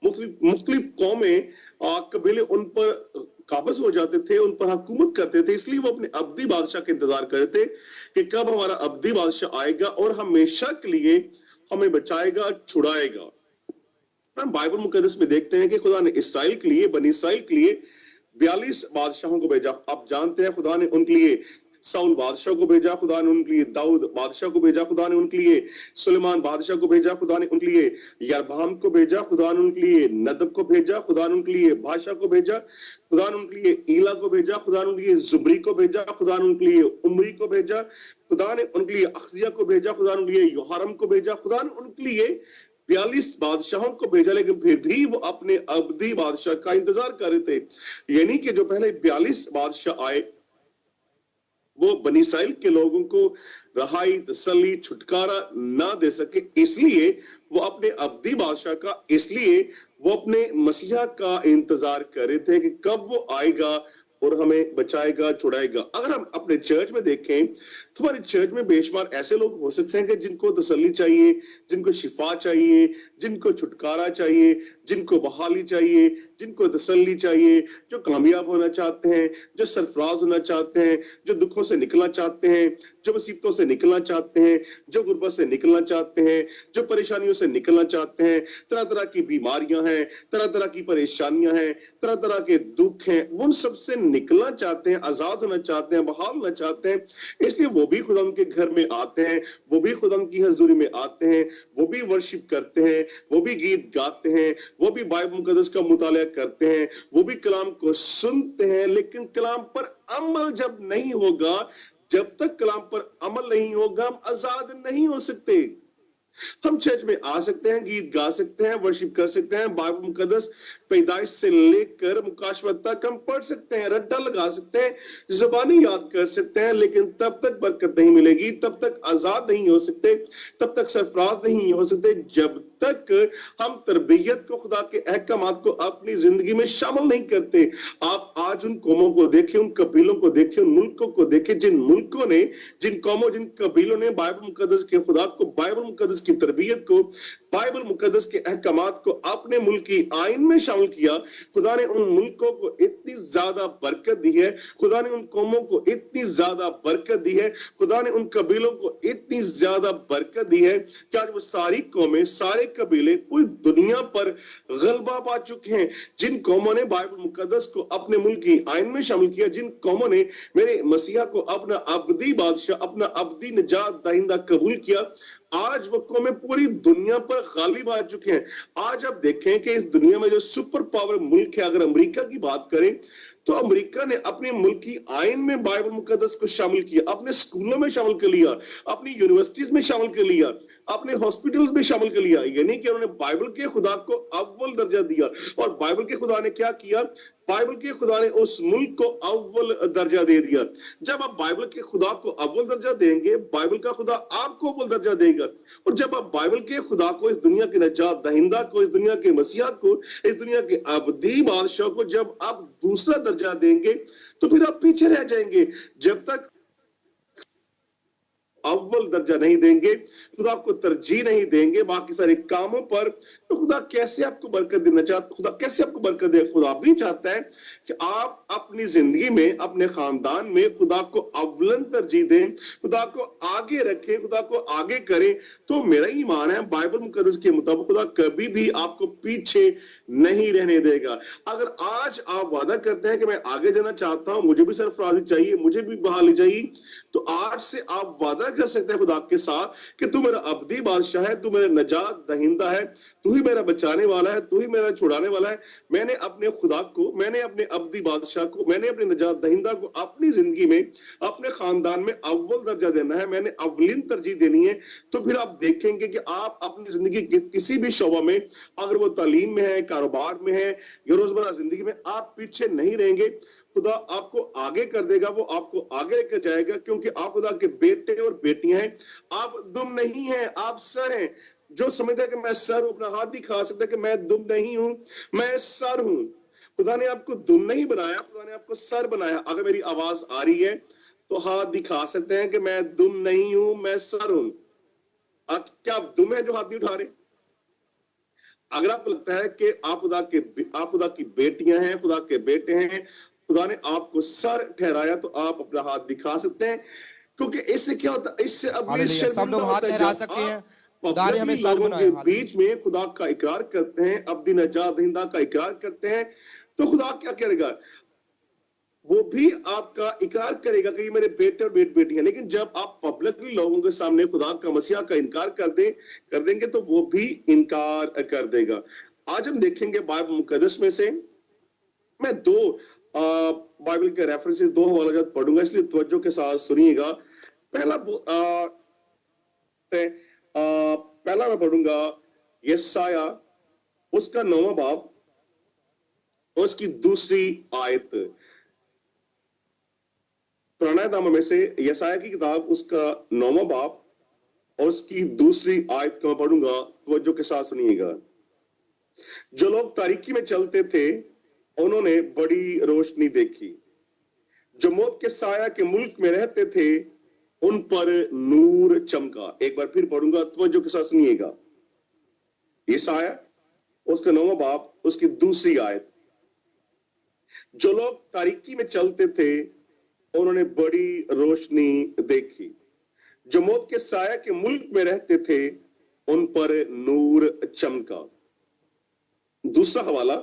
मुख्तलिफ कौमें, कबीले उन पर काबज हो जाते थे, उन पर हुकूमत करते थे। इसलिए वो अपने अब्दी बादशाह के इंतजार कर रहे थे कि कब हमारा अब्दी बादशाह आएगा और हमेशा के लिए हमें बचाएगा, छुड़ाएगा। हम बाइबल मुकद्दस में देखते हैं कि खुदा ने इसराइल के लिए, बनी इसराइल के लिए 42 बादशाहों को भेजा। आप जानते हैं खुदा ने उनके लिए साउल बादशाह को भेजा, खुदा ने उनके लिए दाऊद बादशाह को भेजा, खुदा ने उनके लिए सुलेमान बादशाह को भेजा, खुदा ने उनके लिए यरबाम को भेजा, खुदा ने उनके लिए नदब को भेजा, खुदा ने उनके लिए बादशाह को भेजा, खुदा ने उनके लिए ईला को भेजा, खुदा ने उनके लिए जुबरी को भेजा, खुदा ने उनके लिए उमरी को भेजा, खुदा ने उनके लिए अख्जिया को भेजा, खुदा ने उनके लिए योहारम को भेजा, खुदा ने उनके लिए 42 बादशाहों को भेजा। लेकिन फिर भी वो अपने अब्दी बादशाह का इंतजार कर रहे थे। यानी कि जो पहले 42 बादशाह आए, वो बनी इस्राइल के लोगों को रहाई, तसल्ली, छुटकारा ना दे सके, इसलिए वो अपने अब्दी बादशाह का, इसलिए वो अपने मसीहा का इंतजार कर रहे थे कि कब वो आएगा और हमें बचाएगा, छुड़ाएगा। अगर हम अपने चर्च में देखें तो हमारे चर्च में बेशुमार ऐसे लोग हो सकते हैं कि जिनको तसल्ली चाहिए, जिनको शिफा चाहिए, जिनको छुटकारा चाहिए, जिनको बहाली चाहिए, जिनको तसल्ली चाहिए, जो कामयाब होना चाहते हैं, जो सरफराज होना चाहते हैं, जो दुखों से निकलना चाहते हैं, जो मुसीबतों से निकलना चाहते हैं, जो गुर्बत से निकलना चाहते हैं, जो परेशानियों से निकलना चाहते हैं। तरह तरह की बीमारियां हैं, तरह तरह की परेशानियां हैं, तरह तरह के दुख हैं, उन सबसे निकलना चाहते हैं, आजाद होना चाहते हैं, बहाल होना चाहते हैं। इसलिए वो भी खुदा के घर में आते हैं, वो भी खुदा की हजूरी में आते हैं, वो भी वर्शिप करते हैं, वो भी गीत गाते हैं, वो भी बाइबल मुकद्दस का मुताला करते हैं, वो भी कलाम को सुनते हैं। लेकिन कलाम पर अमल जब नहीं होगा, जब तक कलाम पर अमल नहीं होगा, हम आजाद नहीं हो सकते। हम चर्च में आ सकते हैं, गीत गा सकते हैं, वर्शिप कर सकते हैं, बाइबल मुकद्दस पैदाइश से लेकर मुकाशवत तक हम पढ़ सकते हैं, रट्टा लगा सकते हैं, ज़बानी याद कर सकते हैं, लेकिन तब तक बरकत नहीं मिलेगी, तब तक आजाद नहीं हो सकते, तब तक सरफराज नहीं हो सकते, जब तक हम तरबियत को, खुदा के अहकामात को अपनी जिंदगी में शामिल नहीं करते। आप आज उन कौमों को देखें, उन कबीलों को देखें, उन मुल्कों को देखें, जिन मुल्कों ने, जिन कौमों, जिन कबीलों ने बाइबल मुकद्दस के खुदा को, बाइबल मुकद्दस की तरबियत को, बाइबल मुकद्दस के अहकामात को अपने मुल्क की आइन में शामिल किया। खुदा ने उन मुल्कों को इतनी ज्यादा बरकत दी है, खुदा ने उन कौमों को इतनी ज्यादा बरकत दी है, खुदा ने उन कबीलों को इतनी ज्यादा बरकत दी है कि आज वो सारी कौमें, सारे कबीले पूरी दुनिया पर गलबा पा चुके हैं। जिन कौमों ने बाइबल मुकद्दस को अपने मुल्क की आइन में शामिल किया, जिन कौमों ने मेरे मसीहा को अपना अब्दी बादशाह, अपना अब्दी निजात दहिंदा कबूल किया, आज वो कौमें पूरी दुनिया पर गालिब आ चुके हैं। आज आप देखें कि इस दुनिया में जो सुपर पावर मुल्क है, अगर अमेरिका की बात करें तो अमेरिका ने अपने मुल्क की आइन में बाइबल मुकद्दस को शामिल किया, अपने स्कूलों में शामिल कर लिया, अपनी यूनिवर्सिटीज में शामिल कर लिया, अपने हॉस्पिटल्स में शामिल कर लिया। यानी कि उन्होंने बाइबल के खुदा को अव्वल दर्जा दिया। और बाइबल के खुदा ने क्या किया? बाइबल के खुदा ने उस मुल्क को अव्वल दर्जा दे दिया। जब आप बाइबल के खुदा को अव्वल दर्जा देंगे, बाइबल का खुदा आपको अव्वल दर्जा देगा। और जब आप बाइबल के खुदा को, इस दुनिया के नजात दहिंदा को, इस दुनिया के मसीहा को, इस दुनिया के अब्दी बादशाह को जब आप दूसरा दर्जा देंगे, तो फिर आप पीछे रह जाएंगे। जब तक अव्वल दर्जा नहीं देंगे, खुदा को तरजीह नहीं देंगे बाकी सारे कामों पर, तो खुदा कैसे आपको बरकत देना चाहता? खुदा कैसे आपको बरकत दे? खुदा भी चाहता है कि आप अपनी जिंदगी में, अपने खानदान में खुदा को अव्वलन तरजीह दें, खुदा को आगे रखें, खुदा को आगे करें। तो मेरा ईमान है बाइबल मुकद्दस के मुताबिक खुदा कभी भी आपको पीछे नहीं रहने देगा। अगर आज आप वादा करते हैं कि मैं आगे जाना चाहता हूं, मुझे भी सरफराजी चाहिए, मुझे भी बहाली चाहिए, तो आज से आप वादा कर सकते हैं खुदा के साथ कि तू मेरा अब्दी बादशाह है, तू मेरा नजात दहिंदा है, तू ही मेरा बचाने वाला है, तू ही मेरा छुड़ाने वाला है। मैंने अपने खुदा को, मैंने अपने अब्दी बादशाह को, मैंने अपने नजात दहिंदा को अपनी जिंदगी में, अपने खानदान में अव्वल दर्जा देना है, मैंने अव्वलीन तरजीह देनी है। तो फिर आप देखेंगे कि आप अपनी जिंदगी के किसी भी शोबा में, अगर वो तालीम में है, कारोबार में है या रोजमर्रा जिंदगी में, आप पीछे नहीं रहेंगे। खुदा आपको आगे कर देगा, वो आपको आगे लेकर जाएगा, क्योंकि आप खुदा के बेटे और बेटियां हैं। आप दुम नहीं हैं, आप सर हैं। जो समझता है कि मैं सर हूं, अपना हाथ दिखा सकता है कि मैं दुम नहीं हूं, मैं सर हूं। खुदा ने आपको दुम नहीं बनाया, खुदा ने आपको सर बनाया। अगर मेरी आवाज आ रही है तो हाथ दिखा सकते हैं कि मैं दुम नहीं हूं, मैं सर हूं। क्या आप दुम है जो हाथ नहीं उठा रहे? अगर आपको लगता है कि आप खुदा की बेटियां हैं, खुदा के बेटे हैं, खुदा ने आपको सर ठहराया, तो आप अपना हाथ दिखा सकते हैं। क्योंकि इससे क्या होता है? इससे अब हालेलुया, सब लोग हाथ लहरा सकते हैं। खुदा ने हमें सर लोगों बनाया, के बीच में खुदा का इकरार करते हैं, अब्दी नजात दहिंदा का इकरार करते हैं, तो खुदा क्या करेगा? वो भी आपका इकरार करेगा कि ये मेरे बेटे और बेटियां। लेकिन जब आप पब्लिकली लोगों के सामने खुदा का मसीहा का इनकार कर देंगे, तो वो भी इनकार कर देगा। आज हम देखेंगे बाइबल मुकद्दस में से मैं दो बाइबल के रेफरेंसेस, दो हवाला पढ़ूंगा, इसलिए तवज्जो के साथ सुनिएगा। पहला मैं पढ़ूंगा यशाया उसका 9वां बाब और उसकी दूसरी आयत। पुराना नामा में से यशाया की किताब उसका 9वां बाब और उसकी दूसरी आयत को मैं पढ़ूंगा, तवज्जो के साथ सुनिएगा। जो लोग तारीकी में चलते थे उन्होंने बड़ी रोशनी देखी, जो मौत के साया के मुल्क में रहते थे उन पर नूर चमका। एक बार फिर पढ़ूंगा, तवज्जो के साथ सुनिएगा। यशाया उसका 9वां बाब उसकी दूसरी आयत। जो लोग तारीकी में चलते थे उन्होंने बड़ी रोशनी देखी, जो मौत के साया के मुल्क में रहते थे उन पर नूर चमका। दूसरा हवाला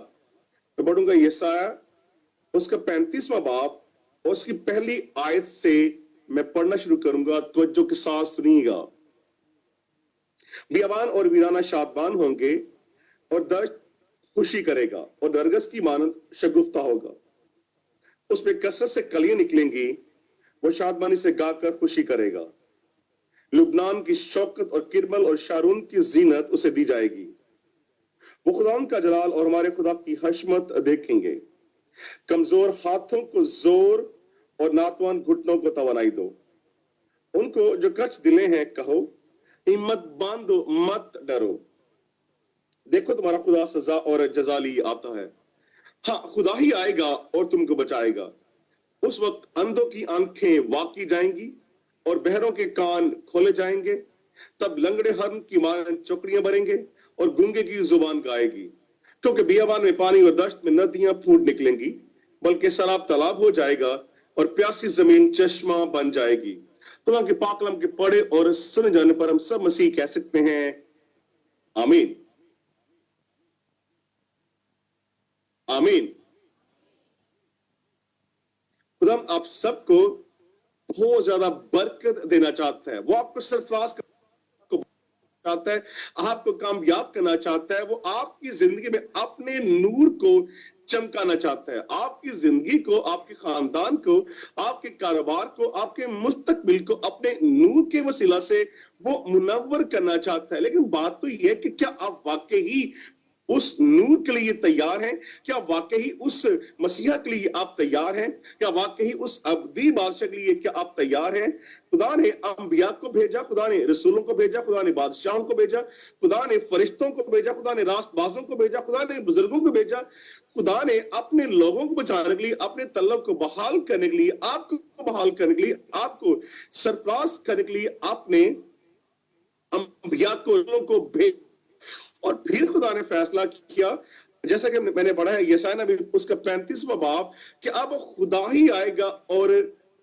मैं पढ़ूंगा यशाया उसका 35वां बाब और उसकी पहली आयत से मैं पढ़ना शुरू करूंगा, तवज्जो के साथ सुनिएगा। बियाबान और वीराना शादबान होंगे और दश्त खुशी करेगा और नरगिस की मानंद शगुफ्ता होगा। उसमें कसरत से कलियां निकलेंगी, वो शादमानी से गाकर खुशी करेगा। लुबनान की शौकत और किरमल और शारून की जीनत उसे दी जाएगी। वो खुदाम का जलाल और हमारे खुदा की हशमत देखेंगे। कमजोर हाथों को जोर और नातवान घुटनों को तवानाई दो। उनको जो कच दिले हैं कहो, हिम्मत बांधो, मत डरो। देखो तुम्हारा खुदा सजा और जजा लिए आता है। हाँ, खुदा ही आएगा और तुमको बचाएगा। उस वक्त अंधों की आंखें वाकी जाएंगी और बहरों के कान खोले जाएंगे। तब लंगड़े हर्म की मानंद चौकड़ियां भरेंगे और गूंगे की जुबान गाएगी। क्योंकि बियाबान में पानी और दश्त में नदियां फूट निकलेंगी, बल्कि शराब तालाब हो जाएगा और प्यासी जमीन चश्मा बन जाएगी। खुदा के पाक कलाम के पढ़े और सुने जाने पर हम सब मसीह कह सकते हैं आमीन, आमीन। खुदा आप सबको बहुत ज्यादा बरकत देना चाहता है। वो आपको सरफराज चाहता है, आपको कामयाब करना चाहता है। वो आपकी जिंदगी में अपने नूर को चमकाना चाहता है। आपकी जिंदगी को, आपके खानदान को, आपके कारोबार को, आपके मुस्तकबिल को अपने नूर के वसीला से वो मुनव्वर करना चाहता है। लेकिन बात तो यह है कि क्या आप वाकई ही उस नूर के लिए तैयार हैं? क्या वाकई उस मसीहा के लिए आप तैयार हैं? क्या वाकई उस अब्दी बादशाह के लिए क्या आप तैयार हैं? खुदा ने अंबिया को भेजा, खुदा ने रसूलों को भेजा, खुदा ने बादशाहों को भेजा, खुदा ने फरिश्तों को भेजा, खुदा ने रास्तबाजों को भेजा, खुदा ने बुजुर्गों को भेजा। खुदा ने अपने लोगों को बचाने के लिए, अपने तलब को बहाल करने के लिए, आपको बहाल करने के लिए, आपको सरफराज करने के लिए आपने अंबिया को भेज। और फिर खुदा ने फैसला किया, जैसा कि मैंने पढ़ा है यशाया नबी उसका 35वां बाब, कि अब खुदा ही आएगा और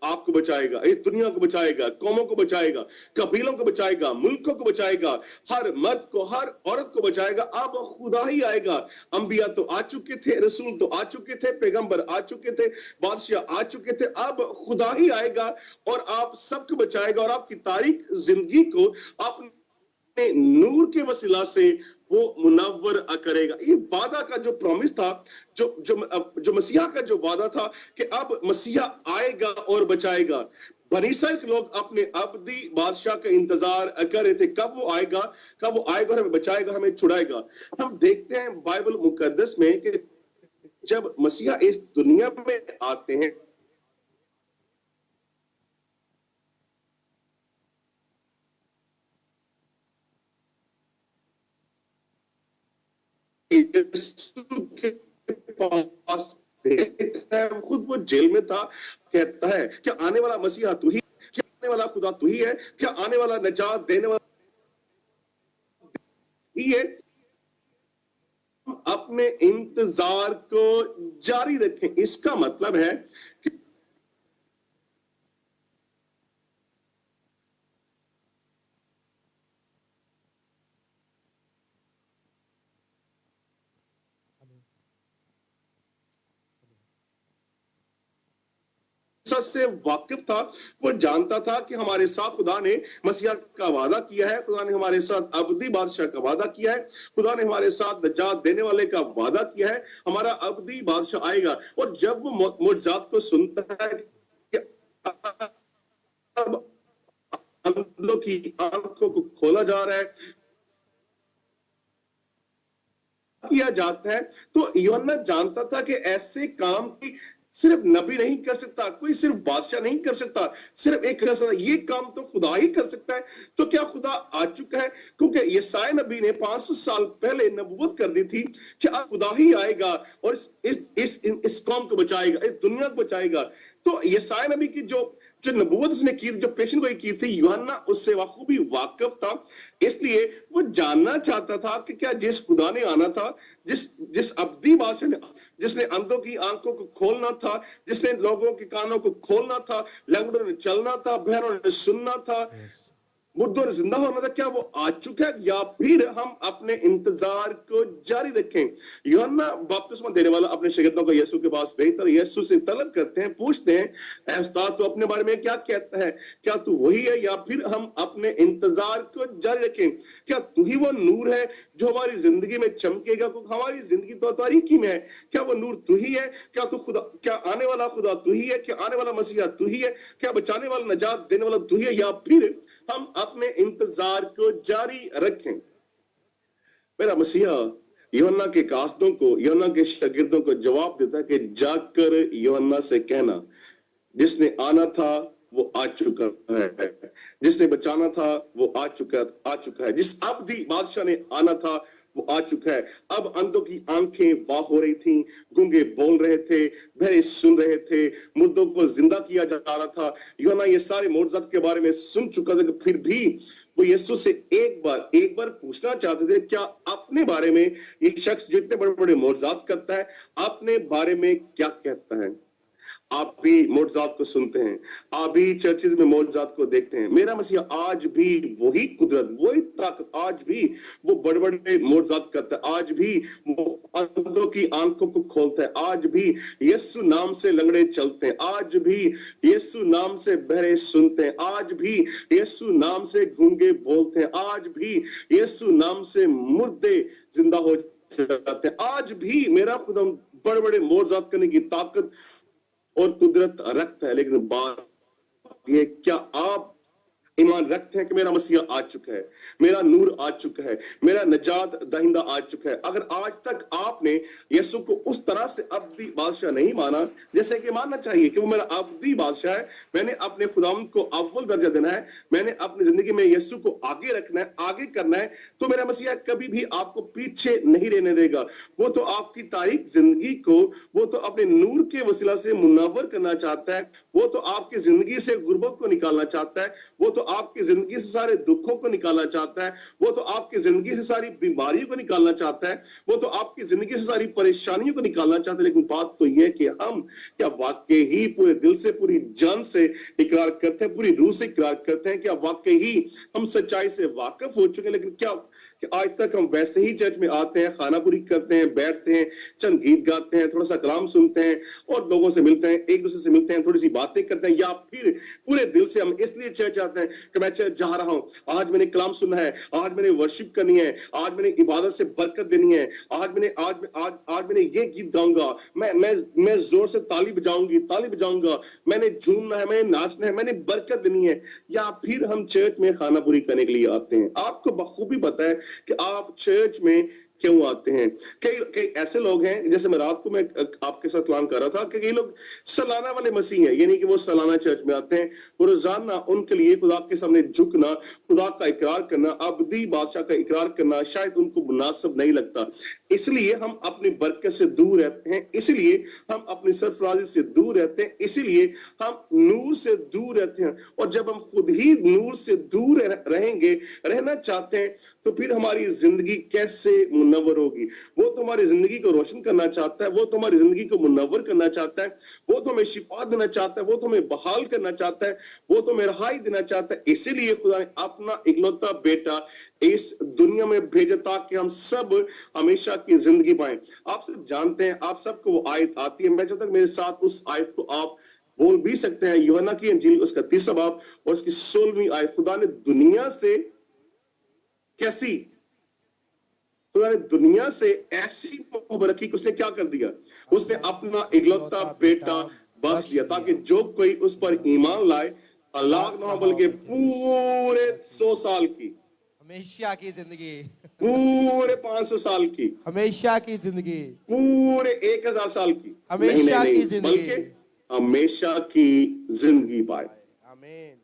आपको बचाएगा, इस दुनिया को बचाएगा, कौमों को बचाएगा, कबीलों को बचाएगा, मुल्कों को बचाएगा, हर मर्द को, हर औरत को बचाएगा। अब खुदा ही आएगा। अंबिया तो आ चुके थे, रसूल तो आ चुके थे, पैगंबर आ चुके थे, बादशाह आ चुके थे, अब खुदा ही आएगा और आप सबको बचाएगा और आपकी तारीख जिंदगी को अपने नूर के वसीला से वो मुनव्वर करेगा। ये वादा का जो प्रॉमिस था, जो मसीहा का जो वादा था कि अब मसीहा आएगा और बचाएगा। बनी इस्राएल के लोग अपने अब्दी बादशाह का इंतजार कर रहे थे, कब वो आएगा और हमें बचाएगा, हमें छुड़ाएगा। हम देखते हैं बाइबल मुकद्दस में कि जब मसीहा इस दुनिया में आते हैं, पास खुद वो जेल में था, कहता है क्या आने वाला मसीहा तू ही, क्या आने वाला खुदा तू ही है, क्या आने वाला निजात देने वाला ही है। अपने इंतजार को जारी रखें। इसका मतलब है कि से वाकिफ था, वो जानता था कि हमारे साथ खुदा ने मसीहा का वादा किया है, खुदा ने हमारे साथ अब्दी बादशाह का वादा किया है, खुदा ने हमारे साथ निजात देने वाले का वादा किया है, हमारा अब्दी बादशाह आएगा। और जब वो मुअज्जिज़ात को सुनता है कि अब अंधों की आंखों को खोला जा रहा है, किया जाता है, तो यूहन्ना जानता था कि ऐसे काम की सिर्फ नबी नहीं कर सकता, कोई सिर्फ बादशाह नहीं कर सकता, सिर्फ एक कर सकता, ये काम तो खुदा ही कर सकता है। तो क्या खुदा आ चुका है? क्योंकि यशायाह नबी ने 500 साल पहले नबूवत कर दी थी कि अब खुदा ही आएगा और इस कौम को बचाएगा, इस दुनिया को बचाएगा। तो यशायाह नबी की जो नबूवत उसने की, जो पेशन गोई की थी, यूहन्ना उससे बखूबी वाकिफ था। इसलिए वो जानना चाहता था कि क्या जिस खुदा ने आना था, जिस अब्दी बादशाह ने, जिसने अंधों की आंखों को खोलना था, जिसने लोगों के कानों को खोलना था, लंगड़ों ने चलना था, बहनों ने सुनना था, मुर्दों ने जिंदा होना था, क्या वो आ चुका है या फिर हम अपने इंतजार को जारी रखें? यूहन्ना बपतिस्मा देने वाला अपने शागिर्दों को यीशु के पास भेजता है, यीशु से तलब करते हैं, पूछते हैं, ऐ उस्ताद तू अपने बारे में क्या कहता है? क्या तू वही है या फिर हम अपने इंतजार को जारी रखें? क्या तू ही वो नूर है जो हमारी जिंदगी में चमकेगा? क्योंकि हमारी जिंदगी तो तारीकी में है। क्या वो नूर तू ही है? क्या तू खुदा, क्या आने वाला खुदा तू ही है? क्या आने वाला मसीहा तू ही है? क्या बचाने वाला, निजात देने वाला तू ही है? या फिर हम अपने इंतजार को जारी रखें? मेरा मसीहा यूहन्ना के कास्दों को, यूहन्ना के शागिर्दों को जवाब देता है कि जाकर यूहन्ना से कहना, जिसने आना था वो आ चुका है, जिसने बचाना था वो आ चुका है, जिस अब्दी बादशाह ने आना था वो आ चुका है। अब अंधों की आंखें वाह हो रही थी, गूंगे बोल रहे थे, बहरे सुन रहे थे, मुर्दों को जिंदा किया जा रहा था। यूहन्ना ये सारे मौजूदात के बारे में सुन चुका था, फिर भी वो यीशु से एक बार पूछना चाहते थे, क्या अपने बारे में ये शख्स जो इतने बड़े बड़े मौजूदात करता है, अपने बारे में क्या कहता है? आप भी मौजूदात को सुनते हैं, आप भी चर्चेज में मौजूदात को देखते हैं। मेरा मसीहा आज भी वही कुदरत, वही ताकत, आज भी वो बड़े बड़े मौजूदात करता है, आज भी वो अंधों की आंखों को खोलता है, आज भी यीशु नाम से लंगड़े चलते हैं, आज भी यीशु नाम से बहरे सुनते हैं, आज भी यीशु नाम से गूंगे बोलते हैं, आज भी यीशु नाम से मुर्दे जिंदा हो जाते हैं। आज भी मेरा खुदा बड़े बड़े मौजूदात करने की ताकत और कुदरत रखता है। लेकिन बात ये, क्या आप ईमान रखते हैं कि मेरा मसीहा आ चुका है, मेरा नूर आ चुका है, मेरा निजात दहिंदा आ चुका है? अगर आज तक आपने यीशु को उस तरह से अब्दी बादशाह नहीं माना जैसे कि मानना चाहिए कि वो मेरा अब्दी बादशाह है, मैंने अपने खुदावंद को अव्वल दर्जा देना है, मैंने अपनी जिंदगी में यीशु को आगे रखना है, आगे करना है, तो मेरा मसीहा कभी भी आपको पीछे नहीं रहने देगा। वो तो आपकी तारीख जिंदगी को, वो तो अपने नूर के वसीला से मुनव्वर करना चाहता है, वो तो आपकी जिंदगी से गुर्बत को निकालना चाहता है, वो तो आपकी जिंदगी से सारे दुखों को निकालना चाहता है, वो तो आपकी जिंदगी से सारी बीमारियों को निकालना चाहता है, वो तो आपकी जिंदगी से सारी परेशानियों को निकालना चाहता है। लेकिन बात तो यह है कि हम क्या वाकई ही पूरे दिल से, पूरी जान से इकरार करते हैं, पूरी रूह से इकरार करते हैं, क्या वाकई ही हम सच्चाई से वाकिफ हो चुके हैं? लेकिन क्या कि आज तक हम वैसे ही चर्च में आते हैं, खाना पूरी करते हैं, बैठते हैं, चंद गीत गाते हैं, थोड़ा सा कलाम सुनते हैं और लोगों से मिलते हैं, एक दूसरे से मिलते हैं, थोड़ी सी बातें करते हैं, या फिर पूरे दिल से हम इसलिए चर्च आते हैं कि मैं चर्च जा रहा हूं, आज मैंने कलाम सुनना है, आज मैंने वर्शिप करनी है, आज मैंने इबादत से बरकत देनी है, आज मैंने ये गीत गाऊंगा, मैं जोर से ताली बजाऊंगा, मैंने झूमना है, मैंने नाचना है, मैंने बरकत देनी है। या फिर हम चर्च में खाना पूरी करने के लिए आते हैं। आपको बखूबी पता है कि आप चर्च में क्यों आते हैं। कई ऐसे लोग हैं, जैसे मैं रात को मैं आपके साथ कलाम कर रहा था, कि कई लोग सालाना वाले मसीह हैं, यानी कि वो सालाना चर्च में आते हैं, वो रोजाना उनके लिए खुदा के सामने झुकना, खुदा का इकरार करना, अब्दी बादशाह का इकरार करना शायद उनको मुनासिब नहीं लगता। इसलिए हम अपनी बरकत से दूर रहते हैं, इसलिए हम अपनी सरफराजी से दूर रहते हैं, इसीलिए हम नूर से दूर रहते हैं। और जब हम खुद ही नूर से दूर रहना चाहते हैं, तो फिर हमारी जिंदगी कैसे मुनव्वर होगी? वो तो हमारी जिंदगी को रोशन करना चाहता है, वो तो हमारी जिंदगी को मुनव्वर करना चाहता है, वो तो हमें शिफा देना चाहता है, वो तो हमें बहाल करना चाहता है, वो तो हमें रहाई देना चाहता है। इसीलिए खुदा ने अपना इकलौता बेटा इस दुनिया में भेजा ताकि हम सब हमेशा की जिंदगी पाए। आप सब जानते हैं, आप सबको वो आयत आती है, मैं जब तक मेरे साथ उस आयत को आप बोल भी सकते हैं, यूहन्ना की इंजील उसका 30वां बाब और उसकी 16वीं आयत। खुदा ने दुनिया से कैसी, खुदा ने दुनिया से ऐसी मोहब्बत रखी कि उसने क्या कर दिया? उसने अपना इकलौता बेटा बख्श दिया ताकि जो कोई उस पर ईमान लाए, अल्लाह ना बल्कि पूरे 100 साल की, हमेशा की जिंदगी, पूरे 500 साल की, हमेशा की जिंदगी, पूरे 1000 साल की, हमेशा की जिंदगी, बल्कि हमेशा की जिंदगी पाए। आमीन।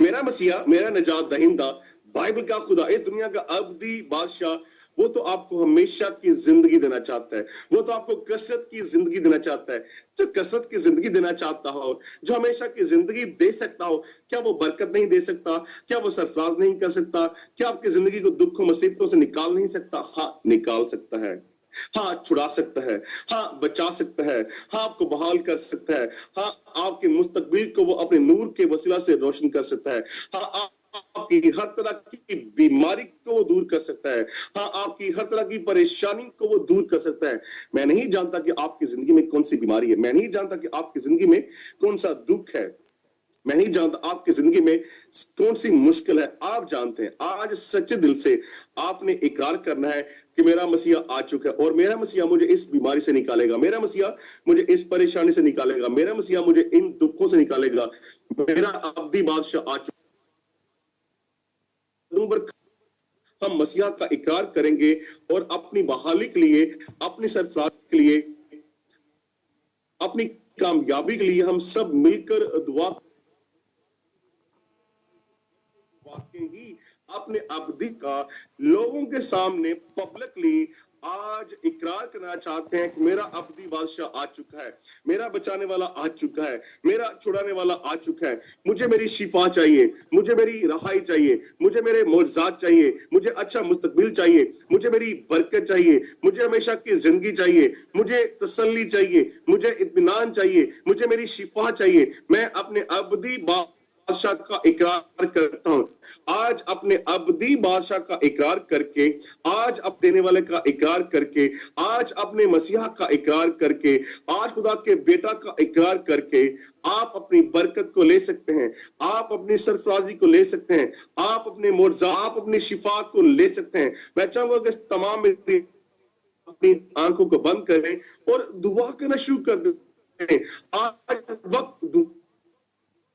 मेरा मसीहा, मेरा निजात दहिंदा, बाइबल का खुदा, इस दुनिया का अब्दी बादशाह, वो तो आपको हमेशा की जिंदगी देना चाहता है, वो तो आपको कसरत की जिंदगी देना चाहता है। जो कसरत की जिंदगी देना चाहता हो, जो हमेशा की जिंदगी दे सकता हो, क्या वो बरकत नहीं दे सकता? क्या वो सरफराज नहीं कर सकता? क्या आपकी जिंदगी को दुखों मुसीबतों से निकाल नहीं सकता? हाँ, निकाल सकता है, हाँ छुड़ा सकता है, हाँ बचा सकता है, हाँ आपको बहाल कर सकता है, हाँ आपके मुस्तकबिल को वो अपने नूर के वसीला से रोशन कर सकता है, हाँ आपकी हर तरह की बीमारी को वो दूर कर सकता है, हाँ आपकी हर तरह की परेशानी को वो दूर कर सकता है। मैं नहीं जानता कि आपकी जिंदगी में कौन सी बीमारी है, मैं नहीं जानता कि आपकी जिंदगी में कौन सा दुख है, मैं नहीं जानता आपकी जिंदगी में कौन सी मुश्किल है। आप जानते हैं। आज सच्चे दिल से आपने इकरार करना है कि मेरा मसीहा आ चुका है और मेरा मसीहा मुझे इस बीमारी से निकालेगा, मेरा मसीहा मुझे इस परेशानी से निकालेगा, मेरा मसीहा मुझे इन दुखों से निकालेगा, मेरा अब्दी बादशाह आ चुका। हम मसीहा का इकरार करेंगे और अपनी बहाली के लिए, अपनी सरफराजी के लिए, अपनी कामयाबी के लिए हम सब मिलकर दुआ, वाकई ही अपने अब्दी का लोगों के सामने पब्लिकली आज इकरार करना चाहते हैं कि मेरा अब्दी बादशाह आ चुका है, मेरा बचाने वाला आ चुका है, मेरा छुड़ाने वाला आ चुका है। मुझे मेरी शिफा चाहिए, मुझे मेरी रहाई चाहिए, मुझे मेरे मोजात चाहिए, मुझे अच्छा मुस्तकबिल चाहिए, मुझे मेरी बरकत चाहिए, मुझे हमेशा की जिंदगी चाहिए, मुझे तसल्ली चाहिए, मुझे इत्मीनान चाहिए, मुझे मेरी शिफा चाहिए। मैं अपने अब्दी बादशाह का इकरार करता हूं। आज अपने अब्दी बादशाह का इकरार करके, आज अब देने वाले का इकरार करके, आज अपने मसीहा का इकरार करके, आज खुदा के बेटा का इकरार करके आप अपनी बरकत को ले सकते हैं, आप अपनी सरफराजी को ले सकते हैं, आप अपने मोर्जा, आप अपनी शिफा को ले सकते हैं। मैं चाहूंगा कि तमाम अपनी आंखों को बंद करें और दुआ करना शुरू कर दें। आज वक्त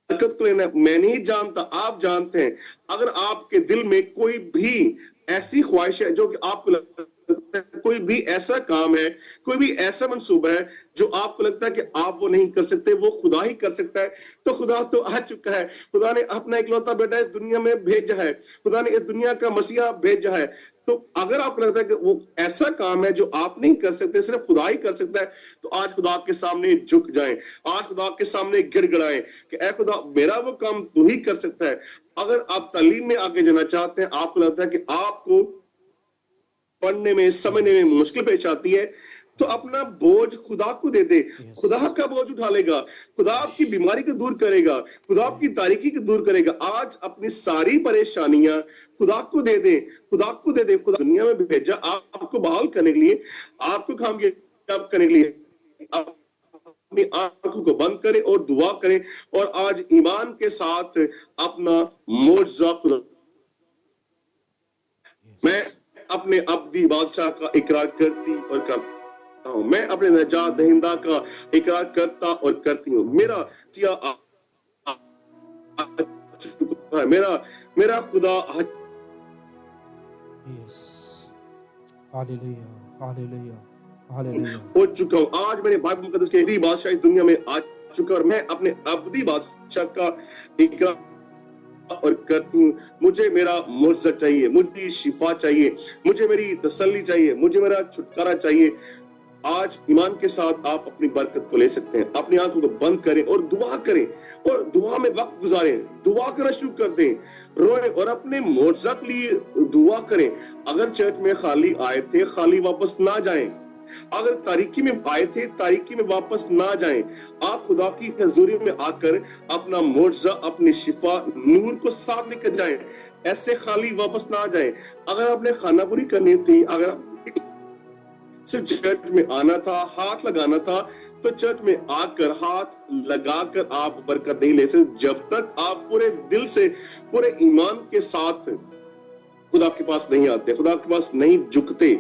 बरकत को लेना। मैं नहीं जानता, आप जानते हैं। अगर आपके दिल में कोई भी ऐसी ख्वाहिश है जो कि आपको लगता है, कोई भी ऐसा काम है, कोई भी ऐसा मंसूबा है जो आपको लगता है कि आप वो नहीं कर सकते, वो खुदा ही कर सकता है, तो खुदा तो आ चुका है। खुदा ने अपना इकलौता बेटा इस दुनिया में भेजा है, खुदा ने इस दुनिया का मसीहा भेजा है तो अगर आपको लगता है कि वो ऐसा काम है जो आप नहीं कर सकते, सिर्फ खुदा ही कर सकता है, तो आज खुदा के सामने झुक जाएं, आज खुदा के सामने गिड़गिड़ाएं कि ऐ खुदा, मेरा वो काम तू ही कर सकता है। अगर आप तालीम में आगे जाना चाहते हैं, आपको लगता है कि आपको पढ़ने में, समझने में मुश्किल पेश आती है, तो अपना बोझ खुदा को दे दे। खुदा का बोझ उठा लेगा, खुदा आपकी बीमारी को दूर करेगा, खुदा आपकी तारीकी को दूर करेगा। आज अपनी सारी परेशानियां खुदा को दे दे, खुदा को दे दे। खुदा दुनिया में भेजा आपको बहाल करने के लिए, आपको कामयाब करने के लिए। अपनी आंखों को बंद करें और दुआ करें, और आज ईमान के साथ अपना मोजा खुदा। मैं अपने अब्दी बादशाह का इकरार करती और करता हूं, मैं अपने नजात दहिंदा का इकरार करता और करती हूं। मेरा चिया मेरा खुदा हालेलुया, हालेलुया, हालेलुया। हो चुका हूं। आज मैंने बाइबल मुकद्दस के अब्दी बादशाह इस दुनिया में आ चुका, और मैं अपने अब्दी बादशाह का इकरार और करती हूँ। मुझे मेरा मुआवजा चाहिए, मुझे शिफा चाहिए, मुझे मेरी तसल्ली चाहिए, मुझे मेरा छुटकारा चाहिए। आज ईमान के साथ आप अपनी बरकत को ले सकते हैं। अपनी आंखों को बंद करें और दुआ करें, और दुआ में वक्त गुजारें, दुआ करना शुरू कर दें, रोएं और अपने मुआवजा के लिए दुआ करें। अगर चर्च में खाली आए थे, खाली वापस ना जाएं। अगर तारीकी में आए थे, तारीकी में वापस ना जाएं। आप खुदा की हजूरी में आकर अपना मुआवजा, अपनी शिफा, नूर को साथ लेकर जाएं। ऐसे खाली वापस ना जाएं। अगर आपने खाना पूरी करनी थी, अगर सिर्फ चर्च में आना था, हाथ लगाना था, तो चर्च में आकर हाथ लगाकर आप बरकत नहीं ले सकते। जब तक आप पूरे दिल से, पूरे ईमान के साथ खुदा के पास नहीं आते, खुदा के पास नहीं झुकते,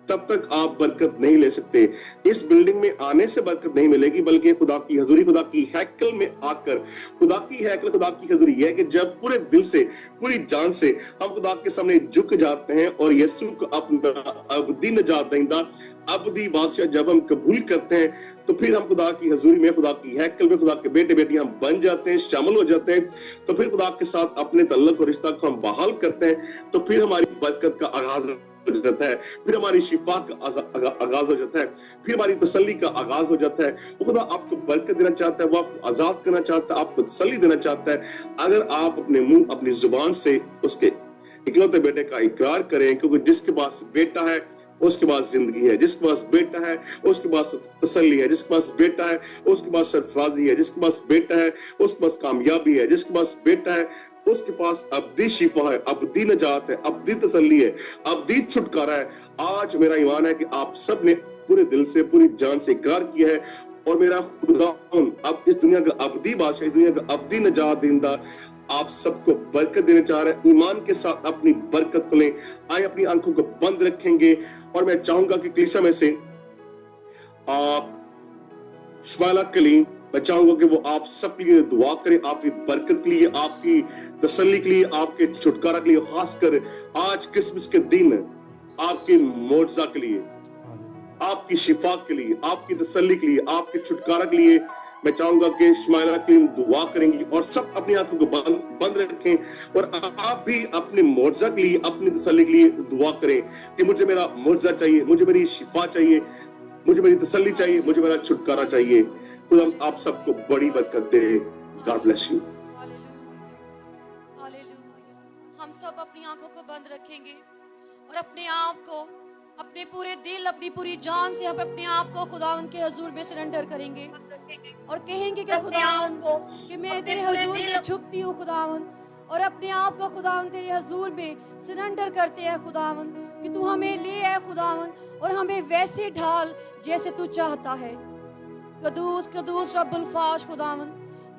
तब तक आप बरकत नहीं ले सकते। इस बिल्डिंग में आने से बरकत नहीं मिलेगी, बल्कि खुदा की हजूरी, खुदा की हैकल में आकर, खुदा की हैकल, खुदा की हजूरी यह है कि जब पूरे दिल से, पूरी जान से हम खुदा के सामने झुक जाते हैं और यीशु को अपना अब्दी नजात दहिंदा, अब्दी बादशाह जब हम कबूल करते हैं, तो फिर हम खुदा की हजूरी में, खुदा की हैकल में, खुदा के बेटे बेटी हम बन जाते हैं, शामिल हो जाते हैं। तो फिर खुदा के साथ अपने तल्लुक और रिश्ता को हम बहाल करते हैं। तो फिर हमारी बरकत का आगाज हो जाता है, फिर हमारी शिफा का आगाज हो जाता है, फिर हमारी तसल्ली का आगाज हो जाता है। वो खुदा आपको बरकत देना चाहता है, वो आपको आजाद करना चाहता है, आपको तसल्ली देना चाहता है। अगर आप अपने मुंह, अपनी जुबान से उसके इकलौते बेटे का इकरार करें, क्योंकि जिसके पास बेटा है उसके पास जिंदगी है, जिसके पास बेटा है उसके पास तसल्ली है, जिसके पास बेटा है उसके पास सरफराजी है, जिसके पास बेटा है उसके पास कामयाबी है, जिसके पास बेटा है उसके पास अब्दी शिफा है, अब्दी नजात है, अब्दी तसल्ली है, अब्दी छुटकारा है। आज मेरा ईमान है कि आप सब ने पूरे दिल से, पूरी जान से इकरार किया है, और मेरा खुदा अब इस दुनिया का अब्दी बादशाह, इस दुनिया का अब्दी नजात देंदा आप सबको बरकत देने चाह रहे हैं। ईमान के साथ अपनी बरकत को लें। आए अपनी आंखों को बंद रखेंगे, और मैं चाहूंगा कि कलीसिया में से आप शमाला कलीम, मैं चाहूंगा कि वो आप सब के लिए दुआ करें, आपकी बरकत के लिए, आपकी तसल्ली के लिए, आपके छुटकारा के लिए, खासकर आज क्रिसमस के दिन आपके मुआवजा के लिए, आपकी शिफा के लिए, आपकी तसल्ली के लिए, आपके छुटकारा के लिए मैं चाहूंगा कि शमाइला की दुआ करेंगी, और सब अपनी आंखों को बंद रखें, और आप भी अपने मुआवजा के लिए, अपनी तसल्ली के लिए दुआ करें कि मुझे मेरा मुआवजा चाहिए, मुझे मेरी शिफा चाहिए, मुझे मेरी तसल्ली चाहिए, मुझे मेरा छुटकारा चाहिए। खुदा आप सबको बड़ी बरकत दे। God bless you. हम सब अपनी आंखों को बंद रखेंगे और अपने आप को, अपने पूरे दिल, अपनी पूरी जान से हम अपने आप को खुदावंद के हजूर में सरेंडर करेंगे और कहेंगे कि खुदावंद कि मैं तेरे हजूर में झुकती हूँ खुदावंद, और अपने आप को खुदावंद तेरे हजूर में सरेंडर करते हैं खुदावंद कि तू हमें ले आए खुदावंद, और हमें वैसे ढाल जैसे तू चाहता है। कदूस कदूस रब्बुल फाश खुदावंद,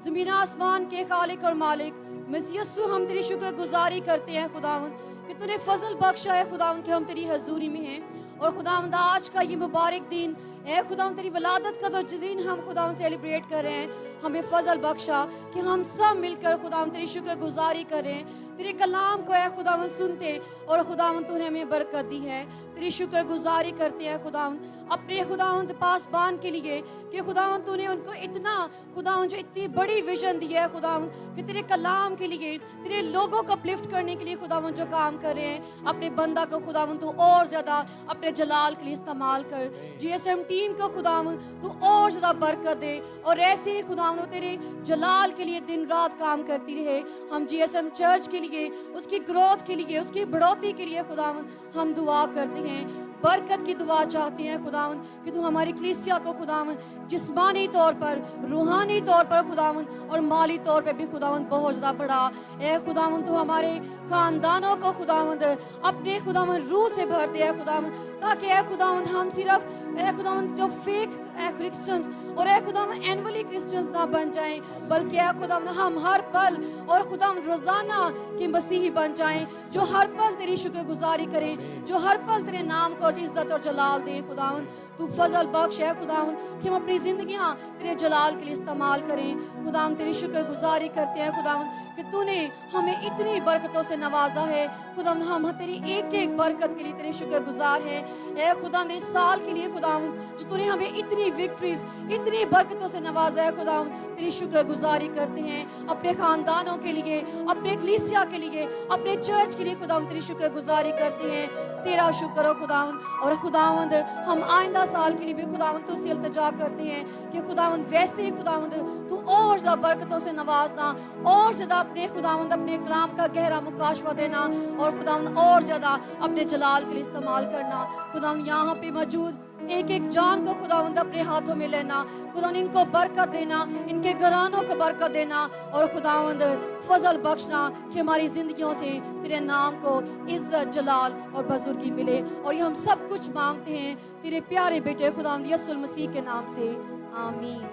ज़मीन आसमान के खालिक और मालिक मसीह यीशु, हम तेरी शुक्रगुजारी करते हैं खुदावंद कि तूने फजल बख्शा है खुदावंद कि हम तेरी हजूरी में हैं। और खुदावंद आज का ये मुबारक दिन है खुदावंद, तेरी वलादत का जो दिन हम खुदावंद सेलिब्रेट कर रहे हैं, हमें फजल बख्शा कि हम सब मिलकर खुदावंद तेरी शुक्रगुजारी करें, तेरे कलाम को है खुदावंद सुनते, और खुदावंद तूने हमें बरकत दी है, तेरी शुक्रगुजारी करते हैं खुदावंद। अपने खुदावंद पासबान के लिए कि खुदावंद तूने उनको इतना खुदावंद जो इतनी बड़ी विजन दी है खुदावंद कि तेरे कलाम के लिए तेरे लोगों को अपलिफ्ट करने के लिए खुदावंद जो काम कर रहे हैं अपने बंदा को खुदावंद तू और ज़्यादा अपने जलाल के लिए इस्तेमाल कर। GSM टीम को खुदावंद तू और ज़्यादा बरकत दे और ऐसे ही खुदावंद तेरे जलाल के लिए दिन रात काम करती रहे। हम GSM चर्च के लिए उसकी ग्रोथ के लिए उसकी बढ़ोतरी के लिए खुदावंद हम दुआ करते हैं, बरकत की दुआ चाहते हैं खुदावंद कि तू हमारी कलीसिया को खुदावंद जिस्मानी तौर पर, रूहानी तौर पर खुदावंद और माली तौर पर भी खुदावंद बहुत ज़्यादा बढ़ा। ए खुदावंद तू हमारे खानदानों को खुदावंद अपने खुदावंद रूह से भर दे खुदावंद, ताकि ए खुदावंद हम सिर्फ ए खुदावंद जो फेक क्रिश्चियंस और ए खुदावंद एनुअली क्रिश्चियंस ना बन जाएं, बल्कि ए खुदावंद हम हर पल और खुदावंद रोजाना के मसीही बन जाएं, जो हर पल तेरी शुक्रगुजारी करें, जो हर पल तेरे नाम को इज्जत और जलाल दें। खुदावंद तू फजल बख्श है खुदावंद कि हम अपनी जिंदगियां तेरे जलाल के लिए इस्तेमाल करें। खुदावंद तेरी शुक्रगुजारी करते हैं खुदावंद कि तूने हमें इतनी बरकतों से नवाजा है खुदावंद, हम तेरी एक एक बरकत के लिए तेरे शुक्रगुजार हैं। ए खुदावंद इस साल के लिए खुदावंद जो तूने हमें इतनी विक्ट्रीज इतनी बरकतों से नवाजा है खुदावंद, तेरी शुक्रगुजारी करते हैं अपने खानदानों के लिए, अपने कलीसिया के लिए, अपने चर्च के लिए खुदावंद तेरी शुक्रगुजारी करते हैं। तेरा शुक्र हो खुदावंद। और खुदावंद हम आइंदा साल के लिए भी खुदावंद तुझसे इल्तिजा करते हैं कि खुदावंद वैसे ही खुदावंद तू और ज़्यादा बरकतों से नवाजना, और ज़्यादा अपने खुदावंद अपने कलाम का गहरा मुकाशवा देना और खुदावंद और ज़्यादा अपने जलाल के लिए इस्तेमाल करना। खुदावंद यहाँ पे मौजूद एक एक जान को खुदावंद अपने हाथों में लेना, खुदावंद इनको बरकत देना, इनके घरानों को बरकत देना और खुदावंद फजल बख्शना कि हमारी जिंदगियों से तेरे नाम को इज्जत जलाल और बुजुर्गी मिले। और ये हम सब कुछ मांगते हैं तेरे प्यारे बेटे खुदावंद यीशु मसीह के नाम से, आमीन।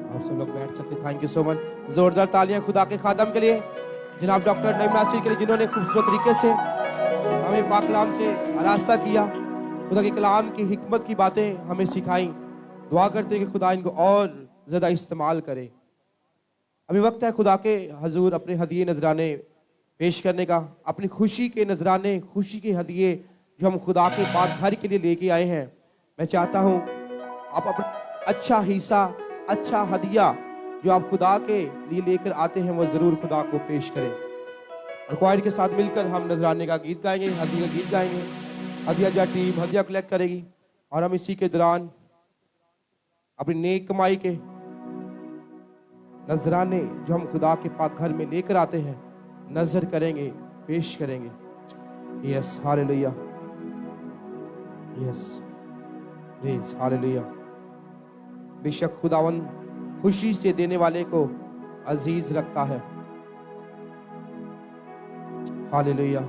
आप सब लोग बैठ सकते। Thank you so much. जोरदार तालियां खुदा के खादम के लिए, जनाब डॉक्टर नईम नासिर के लिए, जिन्होंने खूबसूरत तरीके से हमें पाक कलाम से आरास्ता किया, खुदा के कलाम की हिकमत की बातें हमें सिखाई। दुआ करते हैं कि खुदा इनको और ज़्यादा इस्तेमाल करे। अभी वक्त है खुदा के हजूर अपने हदिये नजराने पेश करने का, अपनी खुशी के नजराने, खुशी के हदिये जो हम खुदा के पाक घर के लिए लेके आए हैं। मैं चाहता हूँ आप अपना अच्छा हिस्सा, अच्छा हदिया जो आप खुदा के लिए लेकर आते हैं वो ज़रूर खुदा को पेश करें। और क्वायर के साथ मिलकर हम नजराने का गीत गाएंगे, हदिया का गीत गाएंगे। हदिया जा टीम हदिया कलेक्ट करेगी और हम इसी के दौरान अपनी नेक कमाई के नजराने जो हम खुदा के पाक घर में लेकर आते हैं नजर करेंगे, पेश करेंगे। Yes hallelujah, yes praise hallelujah. बेशक खुदावन खुशी से देने वाले को अजीज रखता है। Hallelujah,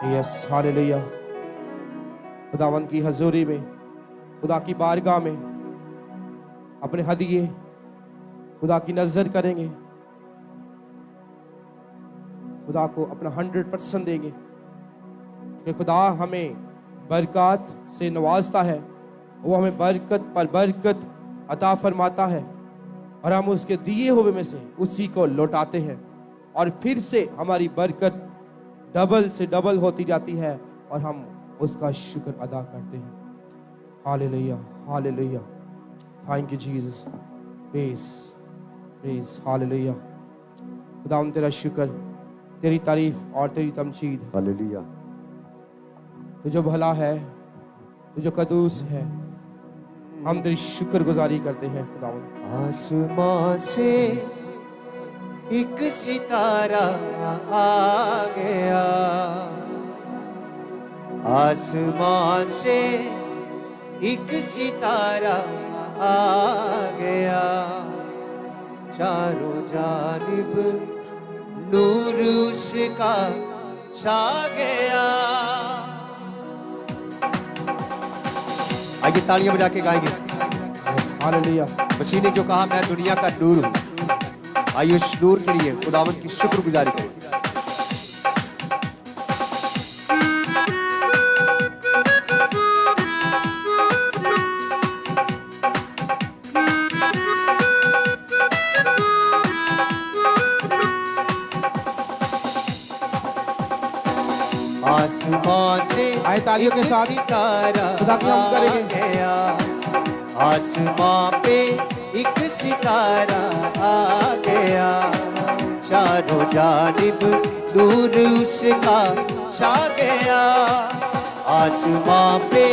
yes hallelujah. खुदावन की हजूरी में, खुदा की बारगाह में अपने हदिये खुदा की नजर करेंगे, खुदा को अपना 100% देंगे कि खुदा हमें बरकत से नवाजता है, वो हमें बरकत पर बरकत अता फरमाता है और हम उसके दिए हुए में से उसी को लौटाते हैं और फिर से हमारी बरकत डबल से डबल होती जाती है और हम उसका शुक्र अदा करते हैं। Hallelujah, hallelujah. Thank you Jesus, praise praise hallelujah. खुदावंद तेरा शुक्र, तेरी तारीफ और तेरी तमजीद। हालेलुया। तू जो भला है, तू जो कदूस है, हम तेरी शुक्रगुजारी करते हैं खुदावंद। आसमां से एक सितारा आ गया, आसमां से एक सितारा आ गया, चारों जानिब नूर उसका छा गया। आइए तालियां बजा के गाएंगे। हालेलुया। मसीह ने जो कहा मैं दुनिया का नूर हूं, आइए उस नूर के लिए खुदावंद की शुक्रगुजारी करें। आसमां आए तालियों के एक साथ सितारा खुदा की हम आ करेंगे। गया। आसमां पे एक सितारा आ गया। चारों जानिब नूर उसका छा गया। आसमां पे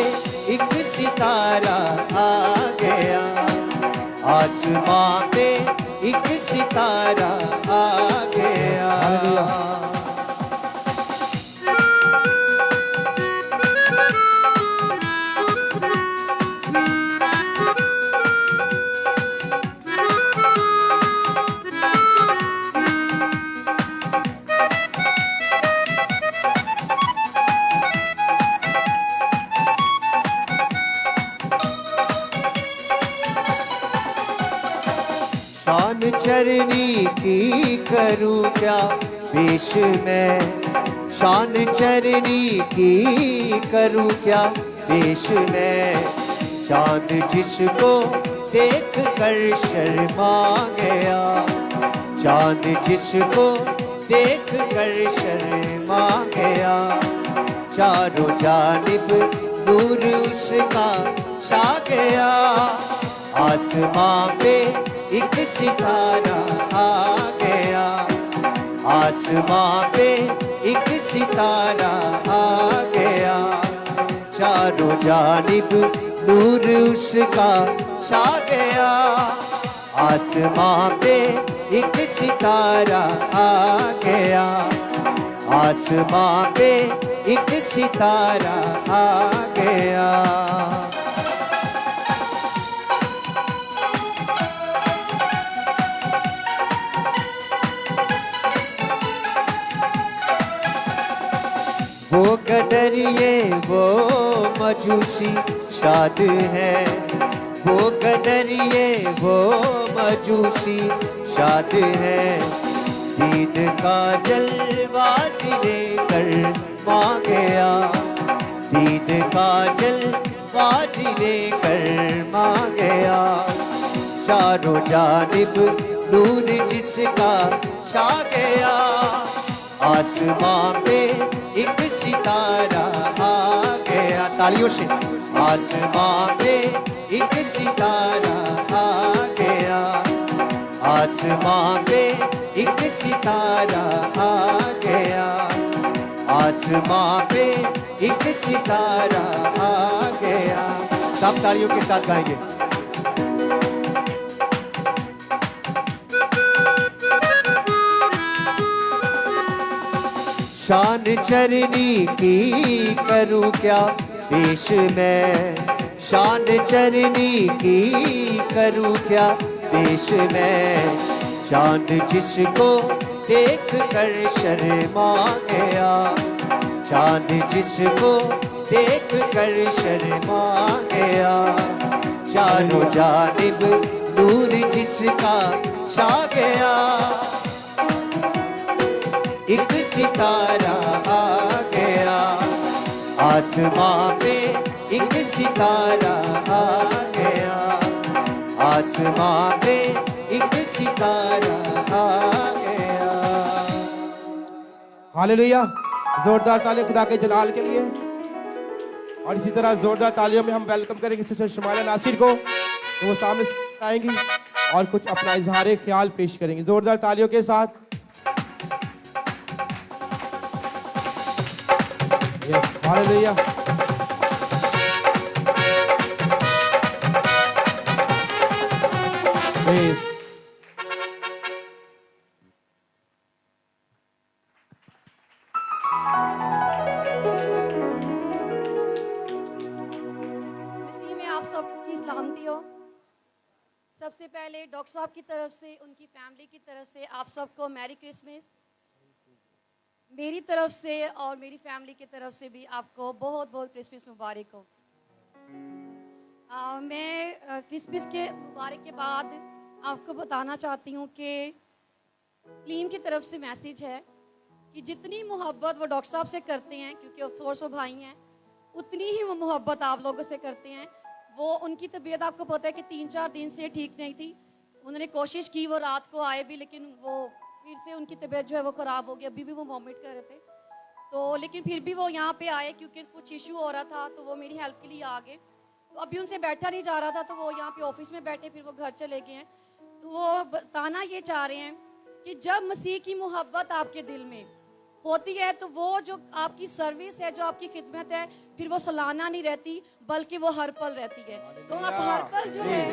एक सितारा आ गया। आसमां पे एक सितारा आ गया। शान चरनी की करूं क्या पेश मैं। शान चरनी की करूं क्या पेश मैं। चांद जिसको देख कर शर्मा गया। चांद जिसको देख कर शर्मा गया। चारों जानिब नूर उसका छा गया। आसमां पे एक सितारा आ गया। आसमां पे एक सितारा आ गया। चारों जानिब नूर उसका छा गया। आसमां पे एक सितारा आ गया। आसमां पे एक सितारा आ गया। वो गडरिए वो मजूसी शाद है। वो गडरिए वो मजूसी शाद है। दीद का जलवा जिले कर मांगया। दीद का जलवा जिले कर मांगया। चारों जानिब नूर जिसका छा गया। आसमां पे एक सितारा आ गया। तालियों से। आसमां पे एक सितारा आ गया। आसमां पे एक सितारा आ गया। आसमां पे एक सितारा आ गया। सब तालियों के साथ गाएंगे। शान चरनी की करूं क्या पेश मैं। शान चरनी की करूं क्या पेश मैं। चांद जिसको देख कर शर्मा गया। चांद जिसको देख कर शर्मा गया। चारों जानिब नूर जिसका छा गया। एक सितारा आ गया। आसमां पे एक सितारा आ गया। आसमां पे एक सितारा आ गया। हालेलुया। जोरदार तालियां खुदा के जलाल के लिए। और इसी तरह जोरदार तालियों में हम वेलकम करेंगे सिस्टर शमाइला नासिर को। तो वो सामने आएंगी और कुछ अपना इजहार ख्याल पेश करेंगे। जोरदार तालियों के साथ। Yes, hallelujah. Praise. मसीह में आप सबकी सलामती हो। सबसे पहले डॉक्टर साहब की तरफ से, उनकी फैमिली की तरफ से आप सबको मैरी क्रिसमस। मेरी तरफ से और मेरी फैमिली की तरफ से भी आपको बहुत बहुत क्रिसमस मुबारक हो। मैं क्रिसमस के मुबारक के बाद आपको बताना चाहती हूँ कि टीम की तरफ से मैसेज है कि जितनी मोहब्बत वो डॉक्टर साहब से करते हैं, क्योंकि ऑफ कोर्स वो भाई हैं, उतनी ही वो मोहब्बत आप लोगों से करते हैं। वो उनकी तबीयत आपको पता है कि 3-4 दिन से ठीक नहीं थी। उन्होंने कोशिश की वो रात को आए भी, लेकिन वो फिर से उनकी तबीयत जो है वो ख़राब हो गई। अभी भी वो वॉमिट कर रहे थे। तो लेकिन फिर भी वो यहाँ पे आए क्योंकि कुछ इशू हो रहा था, तो वो मेरी हेल्प के लिए आ गए। तो अभी उनसे बैठा नहीं जा रहा था, तो वो यहाँ पे ऑफिस में बैठे, फिर वो घर चले गए हैं। तो वो बताना ये चाह रहे हैं कि जब मसीह की मोहब्बत आपके दिल में होती है तो वो जो आपकी सर्विस है, जो आपकी खिदमत है, फिर वो सालाना नहीं रहती बल्कि वो हर पल रहती है। तो आप हर पल जो है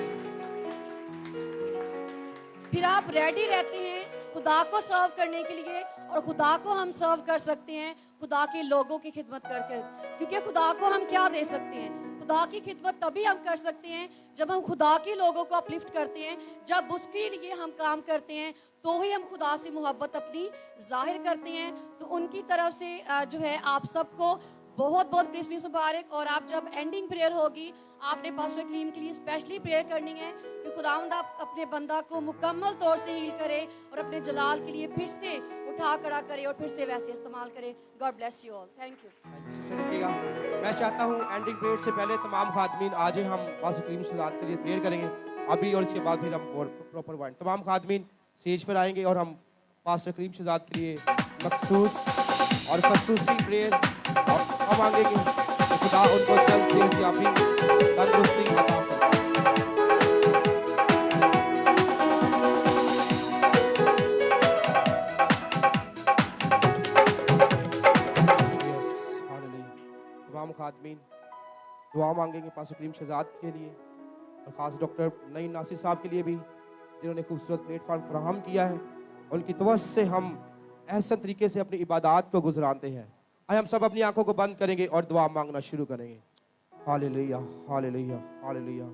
फिर आप रेडी रहते हैं खुदा को सर्व करने के लिए, और खुदा को हम सर्व कर सकते हैं खुदा के लोगों की खिदमत करके, क्योंकि खुदा को हम क्या दे सकते हैं? खुदा की खिदमत तभी हम कर सकते हैं जब हम खुदा के लोगों को अपलिफ्ट करते हैं, जब उसके लिए हम काम करते हैं, तो ही हम खुदा से मोहब्बत अपनी जाहिर करते हैं। तो उनकी तरफ से जो है आप सबको बहुत बहुत क्रिसमस मुबारक। और आप जब एंडिंग प्रेयर होगी, आपने पास्टर कलीम के लिए स्पेशली प्रेयर करनी है कि खुदावंद आप अपने बंदा को मुकम्मल तौर से हील करे और अपने जलाल के लिए फिर से उठा खड़ा करे और फिर से वैसे इस्तेमाल करे। God bless you all. Thank you. रुकिएगा, मैं चाहता हूँ एंडिंग प्रेयर से पहले तमाम खादमीन आज ही हम पास्टर करीम शहजाद के लिए प्रेयर करेंगे अभी, और इसके बाद फिर हम प्रॉपर वाइंड तमाम खादमीन स्टेज पर आएंगे और हम पास्टर करीम शहजाद के लिए मखसूस और खसूसी प्रेयर हम मांगेंगे कि खुदा उनको जल्द से याफी तंदुरुस्ती अता फरमाए। तमाम खादमीन दुआ मांगेंगे पास्टर करीम शहजाद के लिए, और ख़ास डॉक्टर नईम नासिर साहब के लिए भी, जिन्होंने खूबसूरत प्लेटफॉर्म फराहम किया है। उनकी तवज्जो से हम एहसन तरीके से अपनी इबादत को गुजराते हैं। आइए हम सब अपनी आंखों को बंद करेंगे और दुआ मांगना शुरू करेंगे। Hallelujah, hallelujah, hallelujah.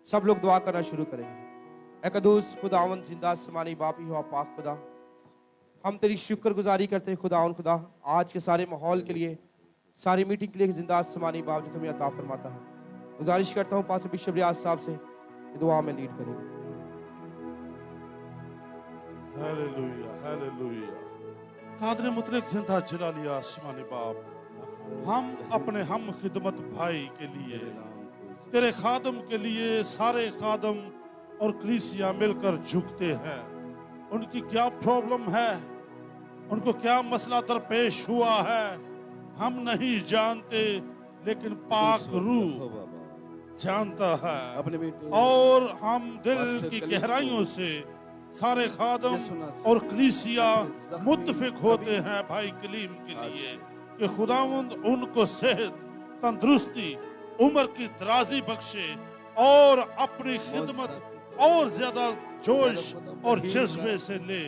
सब लोग दुआ करना शुरू करेंगे। ए कदूस खुदावंद जिंदा आसमानी बाप ही हो पाक खुदा, हम तेरी शुक्रगुजारी करते हैं खुदावंद खुदा, आज के सारे माहौल के लिए, सारी मीटिंग के लिए जिंदा आसमानी बाप जो तुम्हें अता फरमाता है। गुजारिश करता हूँ पास्टर बिशप रियाज साहब से कि दुआ में लीड करेंगे। Hallelujah, hallelujah. कादर मुतलक जिंदा जलाली आसमानी बाप, हम अपने हम खिदमत भाई के लिए, तेरे खादम के लिए सारे खादम और कलीसिया मिलकर झुकते हैं। उनकी क्या प्रॉब्लम है, उनको क्या मसला दरपेश हुआ है, हम नहीं जानते, लेकिन पाक रूह जानता है। और हम दिल की गहराइयों से सारे खादम और कलीसिया मुत्तफिक होते हैं भाई कलीम के लिए कि खुदावंद उनको सेहत, तंदुरुस्ती, उम्र की दराजी बख्शे और अपनी खिदमत और ज्यादा जोश और जज्बे से ले।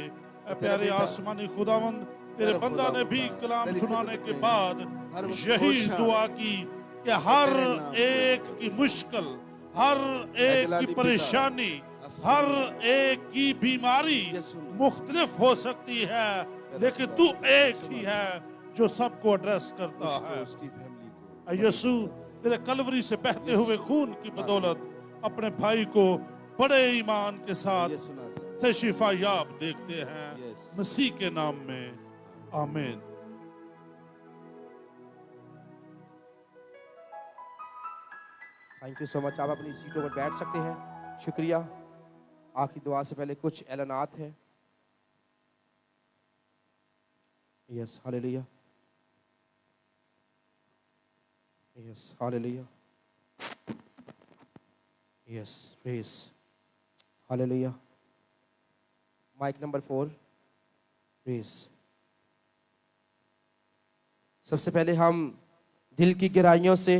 प्यारे आसमानी खुदावंद, तेरे बंदा ने भी कलाम सुनाने के बाद यही दुआ की कि हर एक की मुश्किल, हर एक की परेशानी, हर एक की बीमारी मुख्तलिफ हो सकती है, लेकिन तू एक ही है जो सबको एड्रेस करता है। यीशु, तेरे कलवरी से बहते हुए खून की बदौलत अपने भाई को बड़े ईमान के साथ से शिफा याब देखते हैं, मसीह के नाम में, आमीन। Thank you so much. आप अपनी सीटों पर बैठ सकते हैं। शुक्रिया। आखिरी दुआ से पहले कुछ ऐलानात है। Yes, hallelujah, yes, hallelujah, yes, praise, hallelujah. Mic number 4, praise. सबसे पहले हम दिल की गहराइयों से,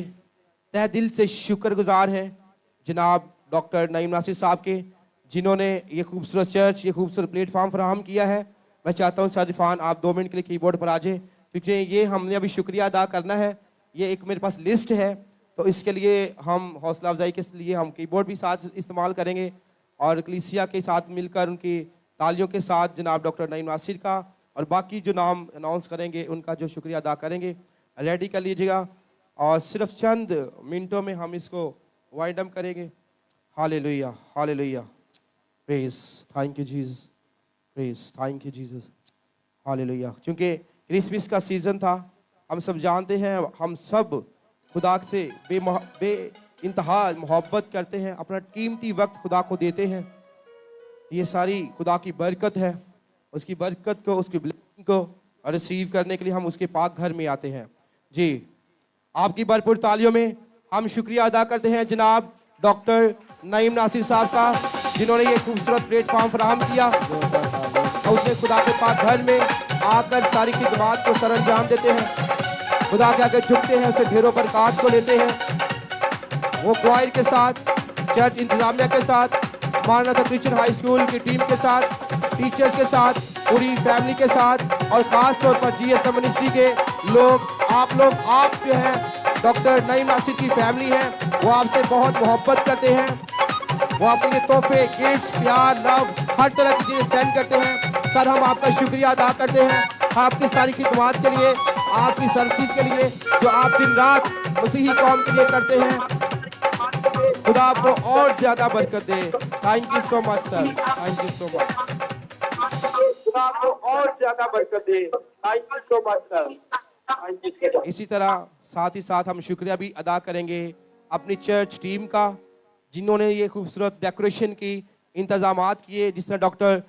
तह दिल से शुक्रगुजार हैं जनाब डॉक्टर नईम नासिर साहब के, जिन्होंने ये खूबसूरत चर्च, ये खूबसूरत प्लेटफॉर्म फराहम किया है। मैं चाहता हूँ साजिफान आप 2 मिनट के लिए कीबोर्ड पर आ जाए, क्योंकि ये हमने अभी शुक्रिया अदा करना है। ये एक मेरे पास लिस्ट है, तो इसके लिए हम हौसला अफजाई के लिए हम कीबोर्ड भी साथ इस्तेमाल करेंगे और कलीसिया के साथ मिलकर उनकी तालियों के साथ जनाब डॉक्टर नईम नासिर का और बाकी जो नाम अनाउंस करेंगे उनका जो शुक्रिया अदा करेंगे। रेडी कर लीजिएगा और सिर्फ चंद मिनटों में हम इसको वाइंड अप करेंगे। Hallelujah, hallelujah, praise, thank you Jesus, praise, thank you Jesus, hallelujah. क्योंकि क्रिसमस का सीज़न था, हम सब जानते हैं, हम सब खुदा से बे इंतहा मोहब्बत करते हैं, अपना कीमती वक्त खुदा को देते हैं। ये सारी खुदा की बरकत है, उसकी बरकत को, उसकी ब्लेसिंग को और रिसीव करने के लिए हम उसके पाक घर में आते हैं। जी, आपकी भरपूर तालियों में हम शुक्रिया अदा करते हैं जनाब डॉक्टर नईम नासिर साहब का, जिन्होंने ये खूबसूरत प्लेटफॉर्म फराहम किया और उसने खुदा के पाक घर में आकर सारी खिदमात को सर अंजाम देते हैं, खुदा के आगे झुकते हैं, उसे ढेरों पर काट को लेते हैं। वो क्वायर के साथ, चर्च इंतजामिया के साथ, मारनाथा क्रिश्चियन हाई स्कूल की टीम के साथ, टीचर्स के साथ, पूरी फैमिली के साथ और खास तौर पर जीएसएम मिनिस्ट्री के लोग, आप जो हैं डॉक्टर नईम नासिर की फैमिली है, वो आपसे बहुत मोहब्बत करते हैं। वो आपके लिए तोहफे, गिफ्ट्स, प्यार, लव हर तरह की चीज़ें सेंड करते हैं। सर, हम आपका शुक्रिया अदा करते हैं आपकी सारी खिदमात के लिए, आपकी सर्विस के लिए जो आप दिन रात मसीही कौम के लिए करते हैं। खुदा आपको और ज्यादा बरकत दे। Thank you so much sir, thank you so much. खुदा आपको और ज्यादा बरकत दे। Thank you so much sir. इसी तरह साथ ही साथ हम शुक्रिया भी अदा करेंगे अपनी चर्च टीम का, जिन्होंने ये खूबसूरत डेकोरेशन की इंतजामात किए। जिस तरह डॉक्टर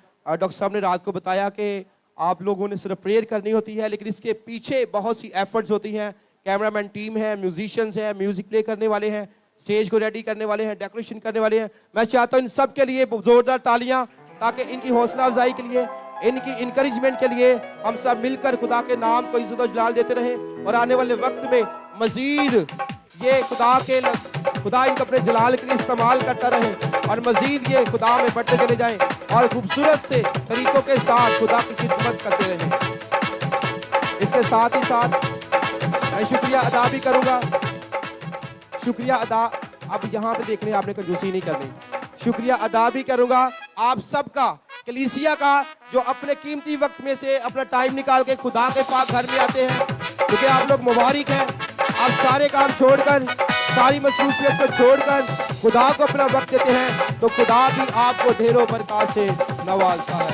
साहब ने रात को बताया कि आप लोगों ने सिर्फ प्रेयर करनी होती है, लेकिन इसके पीछे बहुत सी एफर्ट्स होती हैं। कैमरामैन टीम है, म्यूजिशियंस है, म्यूजिक प्ले करने वाले हैं, स्टेज को रेडी करने वाले हैं, डेकोरेशन करने वाले हैं। मैं चाहता हूँ इन सब के लिए जोरदार तालियां, ताकि इनकी हौसला अफजाई के लिए, इनकी इंकरेजमेंट के लिए हम सब मिलकर खुदा के नाम को इज्जत और जलाल देते रहें और आने वाले वक्त में मजीद ये खुदा इनको अपने जलाल के लिए इस्तेमाल करता रहे और मजीद ये खुदा में बढ़ते चले जाएं और खूबसूरत से तरीकों के साथ खुदा की खिदमत करते रहें। इसके साथ ही साथ मैं शुक्रिया अदा भी करूंगा। शुक्रिया अदा, अब यहाँ पे देख रहे हैं, आपने कंजूसी नहीं करनी। शुक्रिया अदा भी करूंगा आप सबका, कलीसिया का, जो अपने कीमती वक्त में से अपना टाइम निकाल के खुदा के पाक घर में आते हैं, क्योंकि आप लोग मुबारक हैं। आप सारे काम छोड़कर, सारी मसरूफियत को छोड़कर खुदा को अपना वक्त देते हैं, तो खुदा भी आपको ढेरों बरकत से नवाजता है।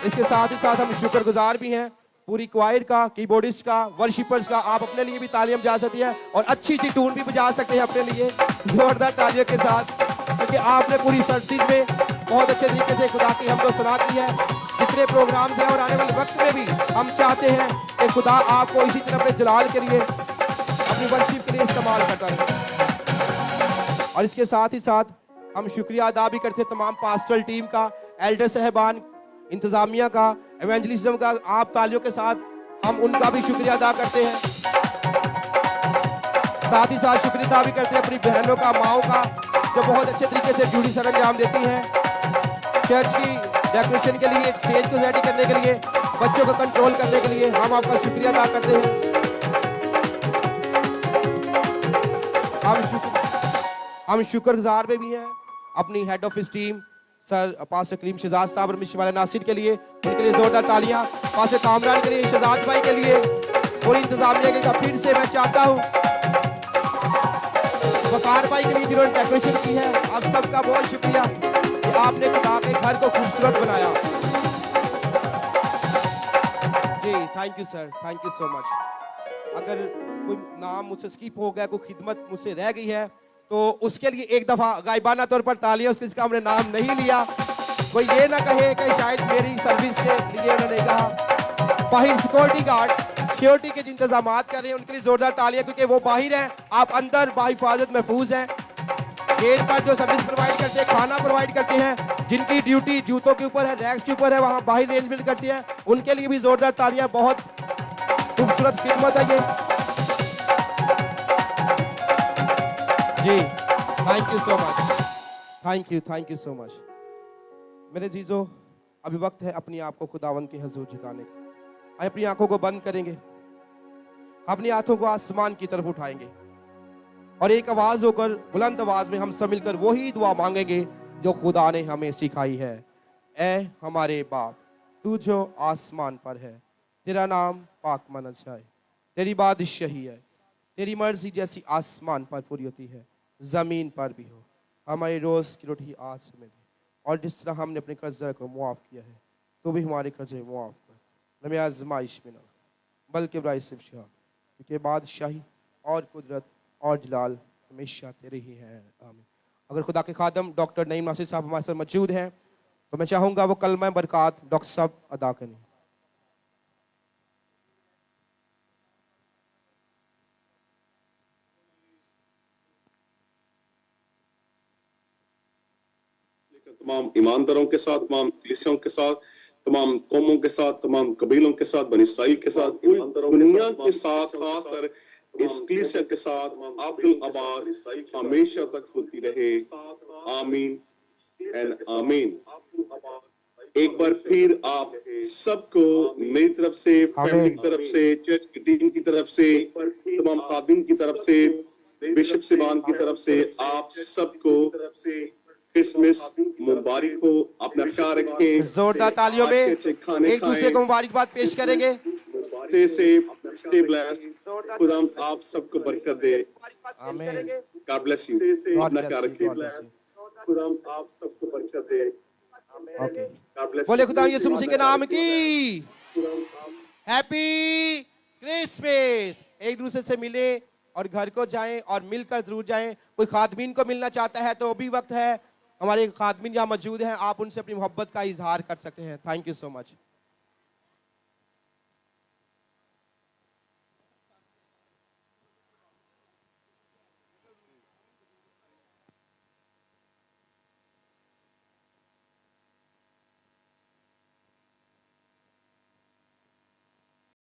इसके साथ ही साथ हम शुक्रगुजार भी हैं पूरी क्वायर का, कीबोर्डिस्ट का, वर्शिपर्स का। आप अपने लिए भी तालियां बजा सकती हैं और अच्छी सी टून भी बजा सकते हैं अपने लिए जोरदार तालियों के साथ, क्योंकि आपने पूरी सर्विस में बहुत अच्छे तरीके से खुदा की हमको सना की है। जितने प्रोग्राम्स हैं और आने वाले वक्त में भी हम चाहते हैं कि खुदा आपको इसी तरह अपने जलाल के लिए, अपनी वर्शिप के लिए इस्तेमाल करता रहे। और इसके साथ ही साथ हम शुक्रिया अदा भी करते हैं तमाम पास्टरल टीम का, एल्डर साहबान, इंतजामिया का, एवेंजलिज्म का। आप तालियों के साथ हम उनका भी शुक्रिया अदा करते हैं। साथ ही साथ शुक्रिया अदा भी करते हैं अपनी बहनों का, माओ का, जो बहुत अच्छे तरीके से ड्यूटी सर अंजाम देती हैं। चर्च की डेकोरेशन के लिए, स्टेज को रेडी करने के लिए, बच्चों को कंट्रोल करने के लिए हम आपका शुक्रिया अदा करते हैं। हम शुक्रगुजार भी हैं अपनी head office team sir pastor Kaleem Shahzad sahab और मिश वाले नासिर के लिए, उनके लिए जोरदार तालियां। पास्टर कामरान के लिए, शहजाद भाई के लिए, पूरी इंतजामिया के साथ फिर से मैं चाहता हूँ वकार भाई के लिए जिन्होंने डेकोरेशन की है। आप सबका बहुत शुक्रिया कि आपने खुदा के घर को खूबसूरत बनाया। जी thank you sir, thank you so much. अगर कोई नाम मुझसे स्किप हो गया, कोई खिदमत मुझसे रह गई है, तो उसके लिए एक दफा गायबाना तौर पर तालियां, उसका हमने नाम नहीं लिया। कोई ये ना कहे कि शायद मेरी सर्विस के लिए उन्होंने कहा। बाहर सिक्योरिटी गार्ड, सिक्योरिटी के इंतजाम कर रहे हैं, उनके लिए जोरदार तालियां, क्योंकि वो बाहर हैं, आप अंदर बाहिफाजत महफूज हैं। गेट पर जो सर्विस प्रोवाइड करते हैं, खाना प्रोवाइड करते हैं, जिनकी ड्यूटी जूतों के ऊपर है, रैक्स के ऊपर है, वहाँ बाहर अरेंजमेंट करते हैं, उनके लिए भी जोरदार तालियां। बहुत खूबसूरत खिदमत है ये। जी thank you so much, thank you so much. मेरे जीजो, अभी वक्त है अपनी आप को खुदावन के हुजूर झुकाने का। आइए अपनी आंखों को बंद करेंगे, अपनी हाथों को आसमान की तरफ उठाएंगे और एक आवाज होकर बुलंद आवाज में हम सब मिलकर वही दुआ मांगेंगे जो खुदा ने हमें सिखाई है। ऐ हमारे बाप, तू जो आसमान पर है, तेरा नाम पाक माना जाए, तेरी बादशाही है, तेरी मर्जी जैसी आसमान पर पूरी होती है, जमीन पर भी हो। हमारी रोज की रोटी आज हमें दे, और जिस तरह हमने अपने कर्जा को मुआफ किया है, तो भी हमारे कर्जे मुआफ कर। हमें आजमाइश में ना, बल्कि बुराई से बचा, क्योंकि बादशाही और कुदरत और जलाल हमेशा तेरे ही हैं। आमीन। अगर खुदा के खादम डॉक्टर नईम नासिर साहब हमारे साथ मौजूद हैं, तो मैं चाहूँगा वो कलमा बरकत डॉक्टर साहब अदा करें। तमाम ईमानदारों के साथ, तमाम कलीसियाओं के साथ, तमाम कौमों के साथ, तमाम कबीलों के साथ, बनी इसराइल के साथ, पूरी दुनिया के साथ, खासकर इस कलीसिया के साथ अब्दुल आबाद हमेशा तक होती रहे। आमीन एंड आमीन। एक बार फिर आप सबको मेरी तरफ से, फैमिली की तरफ से, चर्च की टीम की तरफ से, तमाम खादिम की तरफ से, बिशप सिबान की तरफ से आप सबको क्रिसमस मुबारक हो। अपना ख्याल रखें। जोरदार तालियों में अच्छे खाने एक दूसरे को मुबारकबाद पेश करेंगे। खाएं, से स्टे ब्लेस्ड। खुदा आप सबको बरकत दे। आमीन। God bless you. अपना ख्याल रखें। खुदा आप सबको बरकत दे। Okay, God bless. बोले खुदा यीशु मसीह के नाम की हैप्पी क्रिसमस। एक दूसरे से मिले और घर को जाएं और मिलकर जरूर जाएं। कोई खादमीन को मिलना चाहता है तो अभी वक्त है, हमारे खादमीन यहाँ मौजूद हैं, आप उनसे अपनी मोहब्बत का इजहार कर सकते हैं। Thank you so much.